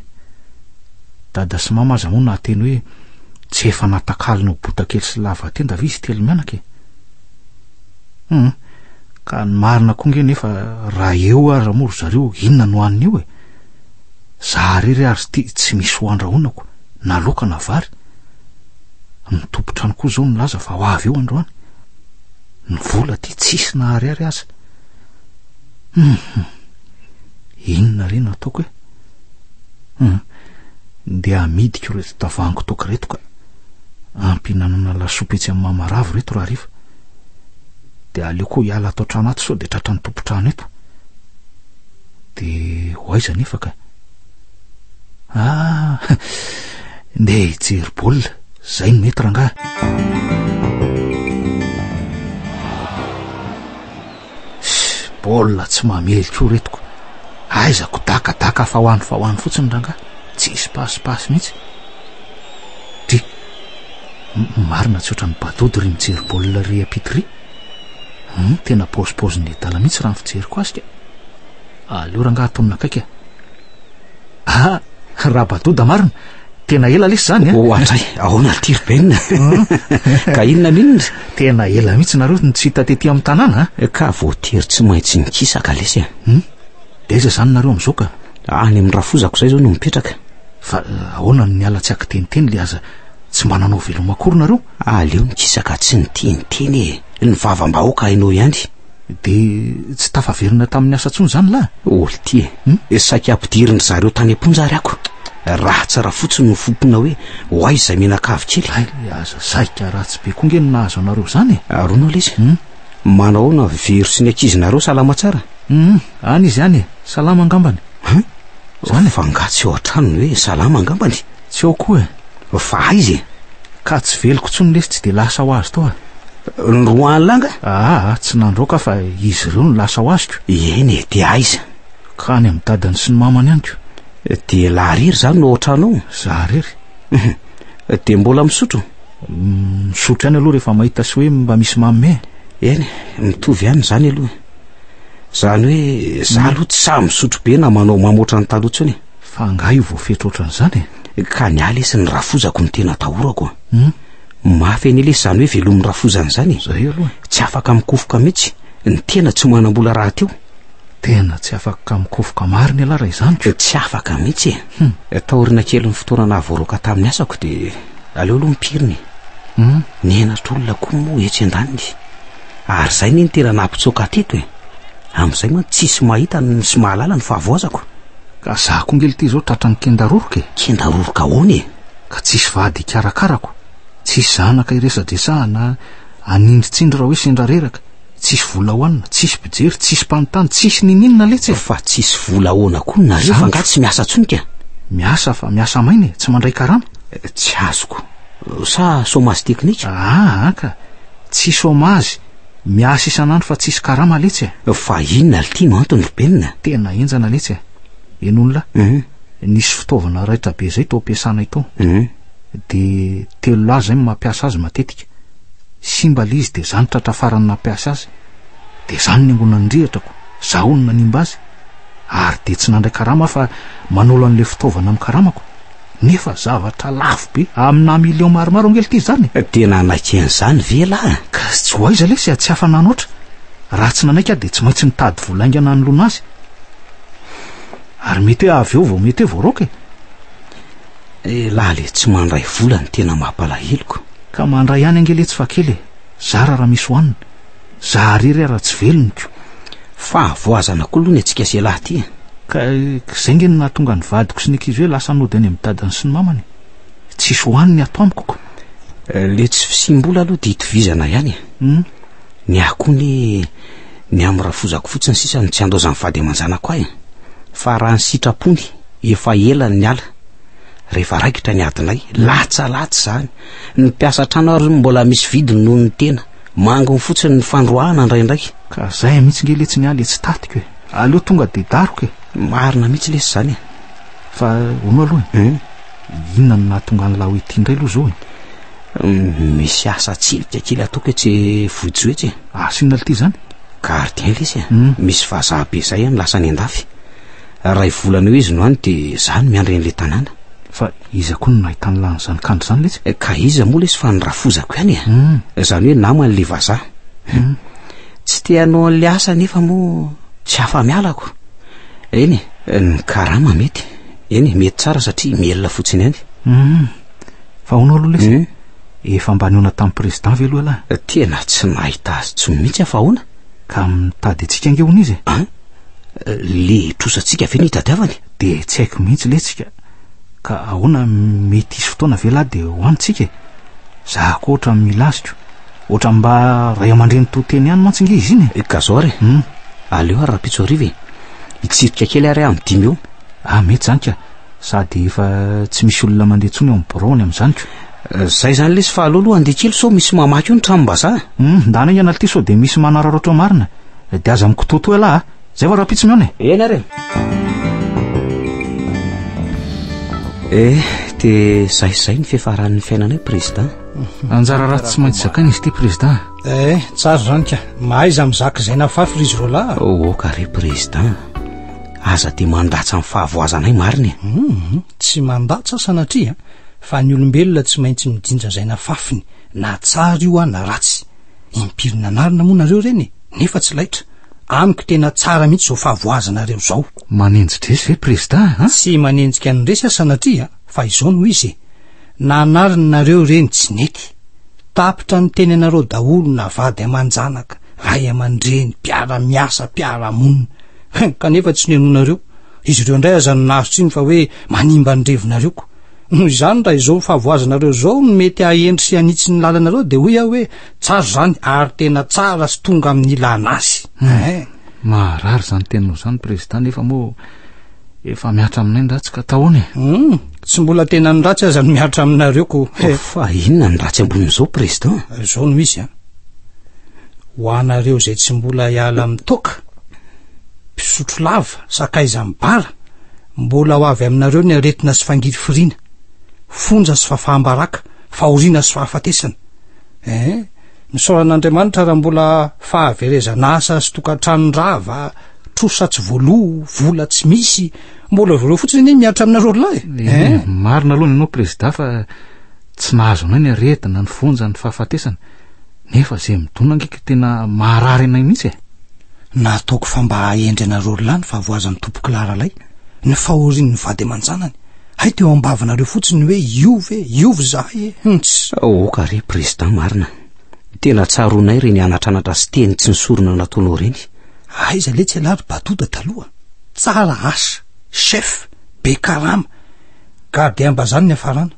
dada sy mama aza moa nahateny hoe tsy efa natakalina ho botakely sy lava tenda vizy telo mianaka ka ny marina koa nge nefa raha eo ary moro zareo inona no aniny io zaharery ary tsy misy hoandrahonako na loka na vary mitopotrany koa zao milaza fa ho avy eo androany ny vola ty tsisy na ariary aza inona reny ataoko de amidiko reto tavango toka reto ka ampinanana lasopy etsy amin'ny mamaravo reto raha riva de aleo koa hiala atao trano ato sao de tratra ny tompotrano eto de hoaiza nefa ka nde hijery baolina zay no mety rangahy baolina tsy mameloko retoko aizako dakadaka fa hoany fotsiny rangahy tsisy pasipasy mihitsy dy marina tsy oatra ny badody ry mijery baolina ry apitiry Tena paozipaozin'ny dala mihitsy raha ny fijeriko azy ka. Aleo rangaha ataonina akaika. Rabadoda marina, tena ela lesy zany Ohatray, ahoana tirbenina. Ka inona minona? Tena ela mihitsy nareo ny tsy hita tetỳ amin'ny tanàna Ka voatery tsy maintsy nikisaka lesy. De aiza zany nareo amin'izao ka? Any amin'ny rafozako zay zao no mipetraka. Fa ahoana ny ala tsy akiteniteny le aza tsy mananao velomakory nareo? Aleo nikisaka tsy niteniteny ny vavam-bahoaka hainao ihany. De tsy tafaverina tamin'ny asa tsony zany lahy? Olty saika ampidiriny zareo tany am-ponjary ako. Raha tsara fotsiny no fompona hoe hoay izay menakavy kely. Aza saika ratsy be koa nge ny nahazo anareo zany. Aronao lesy. Manao na vero sy ny ankizinareo salama tsara? Any izy any, salama angambany. Zany fangatsy eo an-tranony hoe salama angambany. Tsy ao koa Fa aizy ka tsy veliko tsony lesy tsy de lasa ho azy toa. ny roa langa? Tsy nandroaka fa izy ireo no lasa ho azoko. Eny de aiza? Ka any amin'ny dadany sy ny mamany ihany ko. De lahariry zany no ohatranao? Za rery. De mbola misotro? Misotro ihany aloha rehefa mahita sy hoe mba misy mamy. Eny, mitovy ihany zany aloha. Zany hoe za aloha tsy sa misotro be na manao mamoatra ny talotsony. Fa nga io voafetra ohatran'izany. Ka ny alesy ny rafozako ny tena tahorako. Mafy eny lesy zany hoe velomin'ny rafozany zany. Zay aloha. Tsy afaka mikofoka mihitsy. Ny tena tsy manambola raha teo. Tena tsy afaka mikofoka mariny ala raha izany. Tsy afaka mihitsy. Taorina kely ny fotoana nahavoaroaka tamin'ny asako de aleo aloha mipiriny. Nienatra koa moa etsy an-daniny. Ary zay ny tena nampitsoaka teto Amin'izay moa tsisy mahita sy mahalala ny fahavoazako. Ka za koa ngely ty zao tratrany kendaroroka. Kendaroroka ahoany? Ka tsisy vady ikarakarako. Tsisy zanaka iresadresahana, anindritsindry raha hoe sendra reraka. Tsisy vola hoanina, tsisy pijery, tsisy mpanontany, tsisy ninina letsy. Fa tsisy vola ahoana koa nareo fa nga tsy miasa tsonika. Miasa fa miasa mainy, tsy mandray karama. Tsy azoko. Sa somazy teknika? Ka tsy somazy. Miasa isanandro fa tsisy karama letsy. Fa inona tino antony benina? Tena enjana letsy. Enonla. Nisy fitaovana raitra be zay tao ampiasana ito. De telo lahy zay mampiasa azy matetika. Simba le izy de zany tratra farany nampiasa azy. De zany ny angonany rihatrako. Zahono nanimba azy. Ary de tsy nandray karama fa manolo an'le fitaovana amin'ny karamako. Nefa zavatra lafo be amina milion maromaro ngely ty zany. Tena anaiky an'izany ve lahy? Ka tsy ho aiza lesy tsy afa nanoatra. Raha tsy nanaika de tsy maintsy mitady volaingana anoloana azy. Ary mety avy eo vao mety vao roka. Lahy le tsy mandray vola ny tena mampalahelo. Ka mandray ihany angely tsy fa kely. Zara raha misy hoanina. Za rery raha tsy veloniko. Fa voazana koa aloha ny antsika se lahy ty. Ka zay ngeny nahatonga ny vadiko sy ny ankizy hoe lasa nody any amin'ny dadany sy ny mamany. Tsisy hoaniny ato amiko. Le tsy fisimbola aloha dia itovizana ihany. Ny akoho ny amin'ny rafozako fotsiny sisa ny tsy andao zany vady aman-janako ahy. Fa raha ny sitrapony efa ela ny ala. Rehefa raikitra ny adinay latsa zany. Ny mpiasa trano ary mbola misy vidiny noho ny tena. Mangony fotsiny ny fandroahana indraindray. Ka zay mihitsy nge letsy ny aly tsy tatiko. Aleo tonga de daroko. Marina mihitsy lesy zany. Fa ono aloha. Inona no nahatonga ny lahy ity indray aloha zao? Misy asa tsilika kely ataoko tsy vohitsy. Sinona ity zany? Gardien lesy. Misy vazaha be zay ny lasa ny andafy. Raha volana eo izy no any de zany miandry an'le tanàna. Fa iza koa no nahitany lany zany kandro zany letsy? Ka iza moa lesy fa ny rafozako ihany. Zany hoe namany le vazaha. Tsy te hanao an'le asa nefa moa tsy afa-mialako. Eny, ny karama mety. Eny, mety tsara satria mielona fotsiny ihany. Fa ono aloha lesy? Efa mba niona tamin'ny président ve aloha lahy? Tena tsy nahita azy tsy mihitsy fa ahoana? Ka mitady antsika ange hony izy? Le trosatsika ve nitadiavany? De tsy haiko mihitsy letsika. Ka ahoana mety isy fotoana ve lahy de hoanitsika? Za koa oatra milaziko. Oatra mba ray aman-dreny toteny ihany mantsy nge izy iny. Ka zao ary? Aleo ary rapitso ariva. Hitsirika kely ary amin'ny 5 eo. Mety zany ka. Sady efa tsy misy olona mandeha tsony eo amin'ny borony amin'izany ko. Zay zany lesy fa aloha andeha kely so misy mamaky io ny tranom-bazaha. Ndana ianal ty so de misy manararotra marina. De aza mikototo lahy. Zay va rapitso mione. Eny ary. mety zay ny fiafaran'ny fiainanay président. Anjara raha tsy maintsy zakaina izy ty président. Tsara zany ka mahaiza mizaka izay nafafy ry izy roalahy. Kare président, aza dia mandatsa amin'ny fahavoazanay mariny. Tsy mandatsa sanatria fa ny olombelona tsy maintsy midinja izay nafafiny na tsara io na ratsy. Impirina narina moa nareo reny nefa tsy laitra. Amiko tena tsara mihitsy zao fahavoazanareo zao. Manenjitra izy ve président? Tsy manenjika ny resy sanatria fa izao no izy. Nanarinareo reny tsy nety. Tapitra ny teny anareo daholo na vady aman-janaka, ray aman-dreny, mpiara-miasa, mpiara-monina. Kanefa tsy nenonareo. Izy ireo indray aza nazotra iny fa hoe manimba ny revinareo. Noho izany raha izao fahavoazanareo zao no mety hahendry sy hanitsy ny lalanareo dia hoy aho hoe tsara zany ary tena tsara sy tonga amin'ny ilana azy. Maharary zany teninao zany président nefa moa efa miatra aminay ny ratsy ka tahoany. Tsy mbola tena ny ratsy aza no miatra aminareo ko. Fa inona ny ratsy ambonin'izao président? Zao no izy ho anareo zay tsy mbola hiala mitoka, mpisotro lava, sakaiza mibara, mbola ho avy aminareo ny aretina sy fangiry firiana, fonja sy fahafahambaraka, fahoriana sy fahafatesana. Nisoran'Andriamanitra raha mbola fahaverezana asa sy tokantranon-drava, trosa tsy voaloha, vola tsy misy, mbola voreo fotsiny ny miatra aminareo lahy. Marina aloha ianao président fa tsy nahazo anay ny aretina, ny fonja, ny fahafatesana. Nefa zay midona angeka tena maharary anay mihitsy. Nataoko fa mba hahendry anareo lahy ny fahavoazan'ny tompo Klaralay, ny fahorian'ny vady aman-janany. Hay teo ambavanareo fotsiny hoe iovy zahay. Kare président marina. Tena tsaronay reny anatranatra sy teny tsy nisorona nataonao reny. Aiza le tsy alary batoda taloha. Tsara asa, chef, be karama. Gady ambazany ny afarana.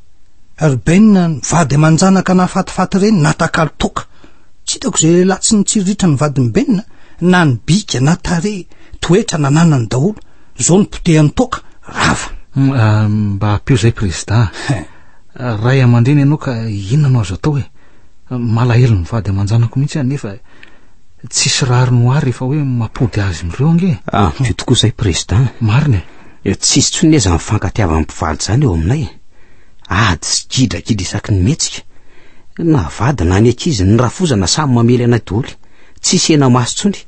Arbenina ny vady aman-janaka na fatifaty reny natakalo toka. Tsy hitako izay lehilahy tsy nitsiriritra ny vady mibenina, na ny bika na tare, toetra na nanany daholo. Zao ny potehany toka, rava. Mba hampio zay président. Ray aman-dreny ianao ka inona no azo atao malahelo ny vady aman-janako mihitsy nefa tsisy rary noary efa hoe mampody azy mireo ange. Ampio tokoa zay président. Marina. Tsisy tsony eza mifankatiava mpivaly zany eo aminay. Ady sy gidrakidra isaky ny metsika. Na vady na ny ankizy ny rafozana samy mamely anay daholo. Tsisy ena maso tsony.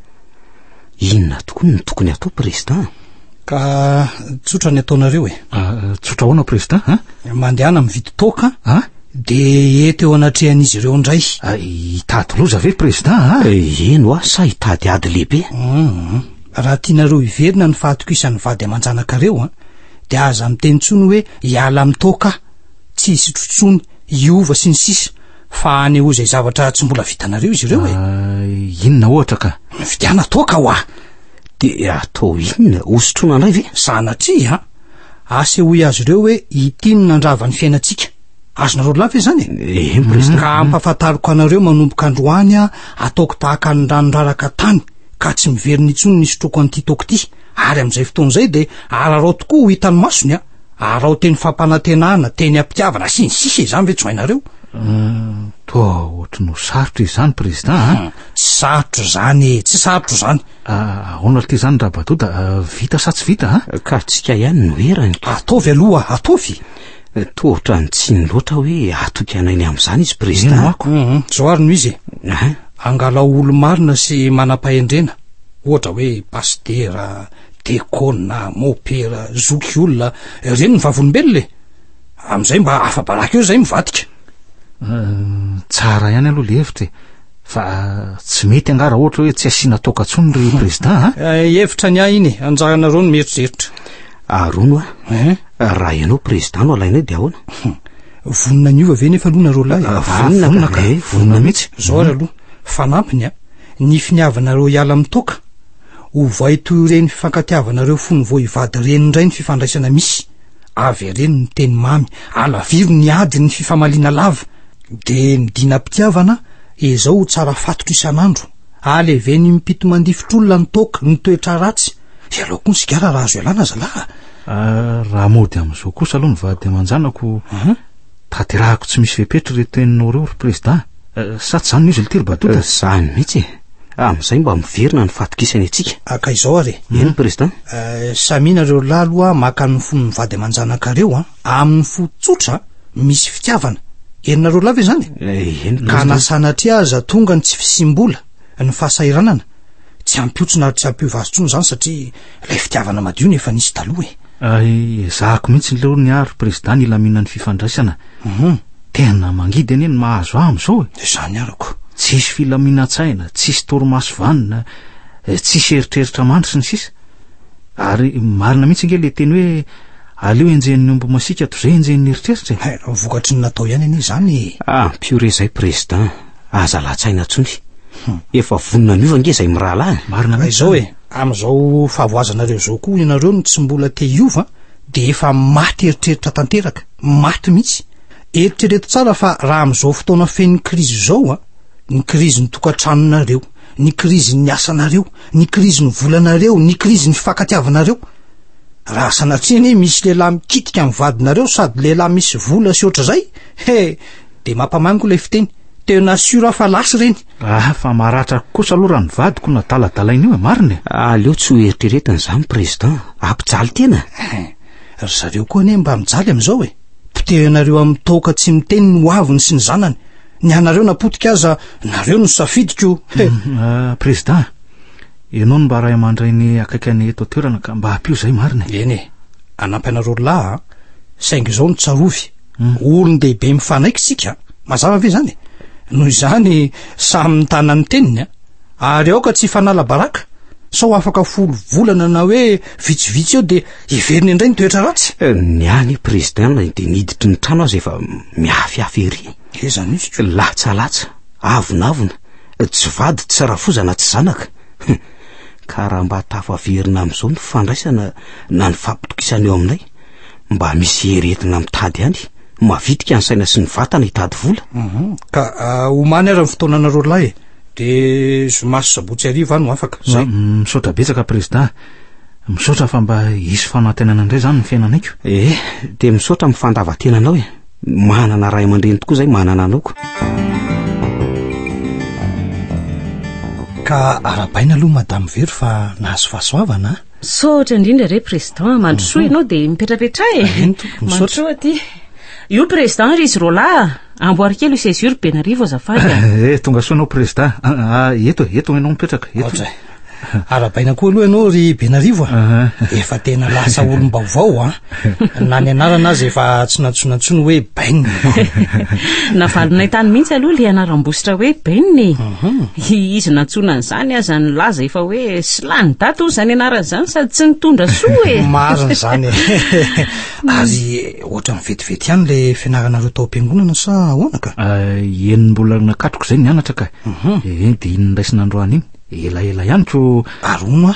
Inona tokoa ny tokony atao président? Ka tsotra ny ataonareo tsotra hoana président? Mandehana mividy toka de eto eo anatrehan'izy ireo indray. Hitady loza ve président? Eno sa hitady ady lehibe. Raha tianareo iverina ny fahatokisan'ny vady aman-janakareo de aza miteny tsony hoe hiala mitoka, tsy hisy trotsony, iova sy ny sisa, fa aneho izay zavatra tsy mbola vitanareo izy ireo. Inona ohatra ka? Vidiana toka de atao inona? Osotrona ndray ve? Sanatria asehoy azy ireo hoe itiny nandrava ny fiainantsika. Azonareo lava zany ka ampafantariko anareo manomboka androany ataoko tahaka ny ranondraraka tany ka tsy miveriny intsony ny sotroko an'ity toko ity. Ary amin'izay fotoan'izay de ararao tokoa ho hitan'ny masony arao teny fampanantenana, teny ampitiavana sy ny sisa izany ve tsy hainareo? Toa ohatry no sarotra izany président. Sarotra zany, tsy sarotra zany. Ahoana ty zany raha batoda, vita sa tsy vita? Ka tsika ihany no herany. Ataovy aloha, ataovy. Tohatra ny tsy ny loatra hoe atoky anay ny amin'izany izy président. Zao ary no izy angalao olo marina sy manam-pahendrena, ohatra hoe pastera, dekona, mopera, zoky olona reny ny vavolombelona amin'izay mba afa-baraka eo zay mivadika. Tsara ihany aloha le hevitra fa tsy mety angara ohatra hoe tsy asiana toka tsony ry président. Hevitra ny ahy iny anjaranareo no mieritreritra. Arono raha ianao président no alainay de ahoana? Vonina ny ova ve nefa aloha nareo lahy? Vonina mihitsy. Zao ary aloha fanampiny ny finiavanareo hiala mitoka ho vaito ireny fifankatiavanareo fony vo hivady reny indray ny fifandraisana misy. Avy reny ny teny mamy, alaviro ny ady ny fifamaliana lava, de ny dina-pitiavana ezao ho tsara fatotra isan'andro. Aleve ny mipito mandifotr'olona ny toka ny toetra ratsy. Ialaoko ny sigara raha azo ialana zalaha. Raha mody amin'izao kosa aloha ny vady aman-janako tanterahako tsy misy vepetra reto teninao reo ry président. Sa tsy zany izy le tiry batoda? Zany mihitsy. Amin'izay mba miverina ny fatokisany atsika. Aka izao are. Eny président. Saminareo laloa maka ny fony vady aman-janakareo amin'ny fo tsotra misy fitiavana. Erinareo lava zany. Ka nasanatria aza tonga ny tsy fisimbola ny fahasairanana. Tsy ampiotsona ary tsy ampiovazotsony zany satria ilay fitiavana madio nefa nisy taloha zahako mihitsy leo ny aro président ny laminan'ny fifandraisana. Tena mangidy eny ny mahazo am'izao zany arako. Tsisy filaminatsaina, tsisy torimaso vanina, tsisy eritreritra mandry sy ny sisa. Ary marina mihitsy nge le teny hoe aleo enjen'ny omby masika to zay enjen'ny eritreritra. Vokatry ny natao ihany anie zany. Piore zay président, aza latsaina tsony. Efa vonina miova nge zay mirahalahy. Marina izao am'izao fahavoazanareo zao koa ianareo no tsy mbola te hiova de efa maty eritreritra tanteraka, maty mihitsy. Eritrereto tsara fa raha am'izao fotoana feny krizy zao ny krizy ny tokantranonareo, ny krizy ny asanareo, ny krizy ny volanareo, ny krizy ny fakatiavanareo. Raha sanatriany misy lehilahy mikitika amin'ny vadinareo sady lehilahy misy vola sy oatra zay, de mampamango ilay fiteny. Tena sura fa lasy reny. Fa maratra kosa aloha raha ny vadiko na daladalaina io marina. Aleo tsy ho eritreretiny zany président, ampijaly tena. Ry zareo koa ane mba mijaly am'izao Pitehanareo amin'ny toka tsy miteny ny hoaviny sy ny zanany. Ny anareo napotika aza nareo no safidiko. Président, ianao no mba ray aman-dreny akaikany eto toerana ka mba hampio zay marina. Eny anampy anareo lahy saingy zao ny tsarovy. Olon dehibe mifanaiky sika. Mazava ve zany? Noho izany samy mitana ny teniny ary aoka tsy fanala baraka. Sao afaka folo volana na hoe vitsivitsy eo de iveriny indray ny toetra ratsy. Ny any président de niditry ny trano azy efa miafiafy ery. Zany izy. Latsalatsa, avonavona, tsy vady tsy rafozana tsy zanaka. Ka raha mba tafaverina am'izao ny fifandraisana na ny fampitokisana eo aminay, mba misy heretina mitady ihany. Mavitika ny saina sy ny vatana hitady vola. Ka omany ara ny fotoananareo lahy de zomaso sabotsy ariva no afaka zay. Misaotra betsaka président, misaotra fa mba hisy fanantenana indray zany ny fiainanaiko. De misaotra mifandavantenanao manana ray aman-dreny tokoa zay manana anaoko. Ka arabaina aloha madame Vero fa nahazo fahasoavana. Saotra indrindra re président, mandrosoa ianao de mipetrapetra mandrosoa aty. Io président izy rola amboary kely sesure Benarivo azafady. Tonga soanao président. Eto ianao mipetraka eto. Arabaina koa aloha ianao ry Benarivo efa tena lasa olom-baovao na ny anarana azy efa tsy natsonatsony hoe Ben. Navalinay tany mihitsy aloha le anaram-bositra hoe Ben. Izy natsona an'izany aza ny laza efa hoe Slany dato zany anarana zany sady tsy nitondra soa marina zany ary ohatra mivetivety ihany le fianaranareo tao am-piangonana sa ahoana ka? Mbola nakatroko zay nianatra ka. De inondraisina androany iny elaela ihany ko arono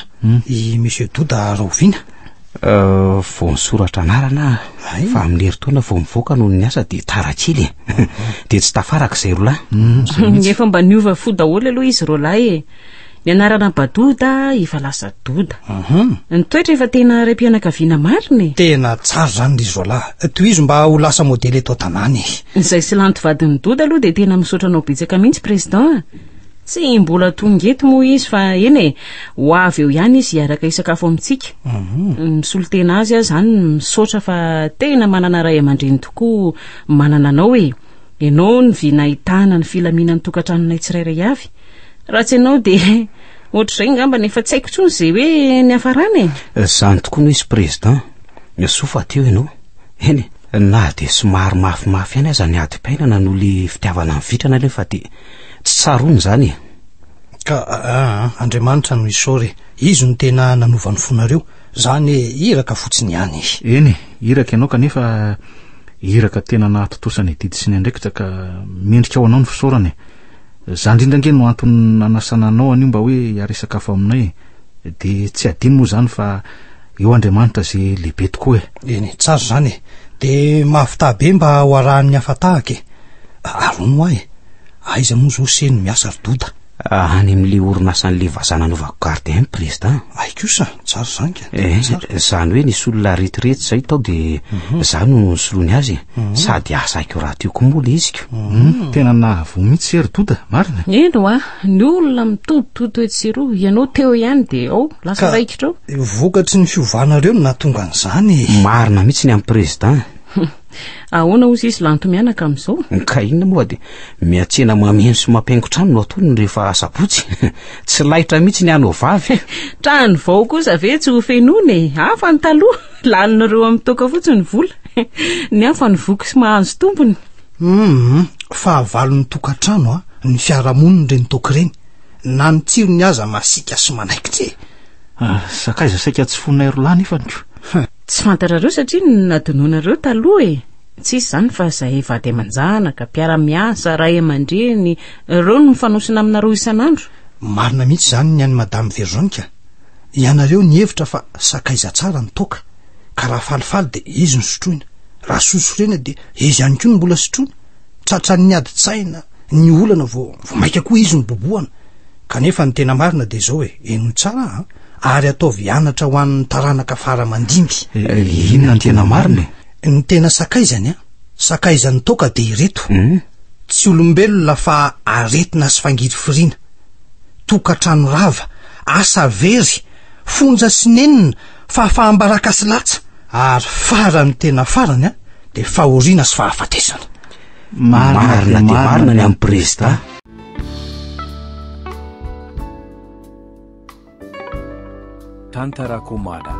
i monsieur Douda Rovina. Vao nisoratra anarana fa amin'ny herintaona vao mivoaka noho ny asa de tara kely de tsy tafaraka izay rolahy. Efa mba niova fo daholo aloha izy rolahy ny anarana Badoda efa lasa Doda. Ny toetra efa tena raim-pianakaviana marina. Tena tsara zany ry zolahy. Tohizo mba ho lasa modely eto an-tanàny. Izay sy lanto vadin'ny Doda aloha de tena misaotra anao betsaka mihitsy président. Tsy mbola tongeto moa izy fa eny ho avy eo ihany izy hiaraka isakafo amintsika. Misolotena azy zany misaotra fa tena manana ray aman-dreny tokoa manana anao ianao ny vina ahitana ny filaminan'ny tokantranonay tsirairay avy. Raha tsy ianao de ohatr'izay ngamba nefa tsy haiko tsony zay hoe ny hafarana Zany tokoa no izy président. Sofa teo ianao. Eny na de somary mafimafy ihany aza ny adi-painana noho le fitiavana amin'ny vitrana le fa de tsy tsarony zany. Ka Andriamanitra no isore. Izy no tena nanova ny fonareo. Zany iraka fotsiny ihany. Eny, iraka ianao kanefa iraka tena nahatotosany didy sy ny andraikitra ka mendrika ao anao ny fisaorany. Za indrindra no antony nanasana anao anio mba hoe hiaresakafo aminay de tsy adino moa zany fa eo Andriamanitra zay lehibe tokoa Eny, tsara zany de mafitabe mba ho arahan'ny hafatahaka arono aiza moa zao seny miasa ry Doda. Any amin'le orinasan'le vazananaovako gardien président. Ay kosa tsara zany ka. Zany hoe nisy olona retirety zay tao de za no soloany azy sady asa aiko raha tiako moa le izy ko. Tena nahavo mihitsy Ery-Doda, marina. Eno ny olona mitoditoto etsiro ianao teo ihany de lasa raikitra vokatry ny fiovanareo no nahatonga an'izany. Marina mihitsy ny amin'ny président. Ahoana ozy isy lanto mianaka amin'izao? Ka inona moa de miatsena mameno sy mampiaingo trano no ataony rehefa sabotsy. Tsy laitra mihitsy ny anao vavy. Trano vao kosa ve tsy ho fenony hafa ny taloha laninareo amin'ny toka fotsiny vola. Ny hafa ny voky sy mahazo tompony. Fahavalon'ny tokantrano ny fiarahamoniny reny toka reny na ny tsiro ny aza masika sy manaikitra. Sakaiza saika tsy fonay rolany ifany ko. Tsy fantarareo satria nadononareo taloha tsisy zany fa zay vady amanjanaka mpiara-miasa ray aman-dreny reo no mifanosina aminareo isan'andro. Marina mihitsy zany ny any madame Veronika. Ianareo ny hevitra fa sakaiza tsara ny toka ka raha falifaly de izy ny sotroina, raha sosorena de izy ihany koa ny mbola sotroina. Tratran'ny niadi-tsaina ny olana vo maika koa izy ny boboana. Kanefa ny tena marina de zao eno tsara ary ataovy anatra ho an'ny taranaka faramandimby. Inona ny tena marina? Ny tena sakaizany sakaizany toka de ireto. Tsy olombelona fa aretina sy fangiry firiana. Tokatrano rava, asa very, fonja sy nenina, fahafahambaraka sy latsa, ary farany tena farany de fahoriana sy fahafatesana. Marina de marina ny amin'ny président. Tantarako mada.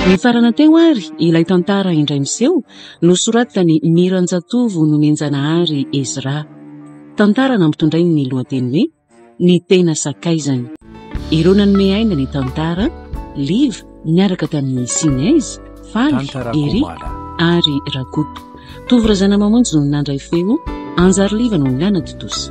Ny farana teo ary ilay tantara indray miseho nosoratany Miranjatovo Nomenjanahary Ezra. Tantara nampitondray ny lohateny hoe ny tena sakaizany. Ireo nanome aina ny tantara Liv miaraka tamin'ny Sinez, Faly, Ery ary Rakoto. Tovy razana mamonjy no nandray feo Anjary Liva no mianatotosa.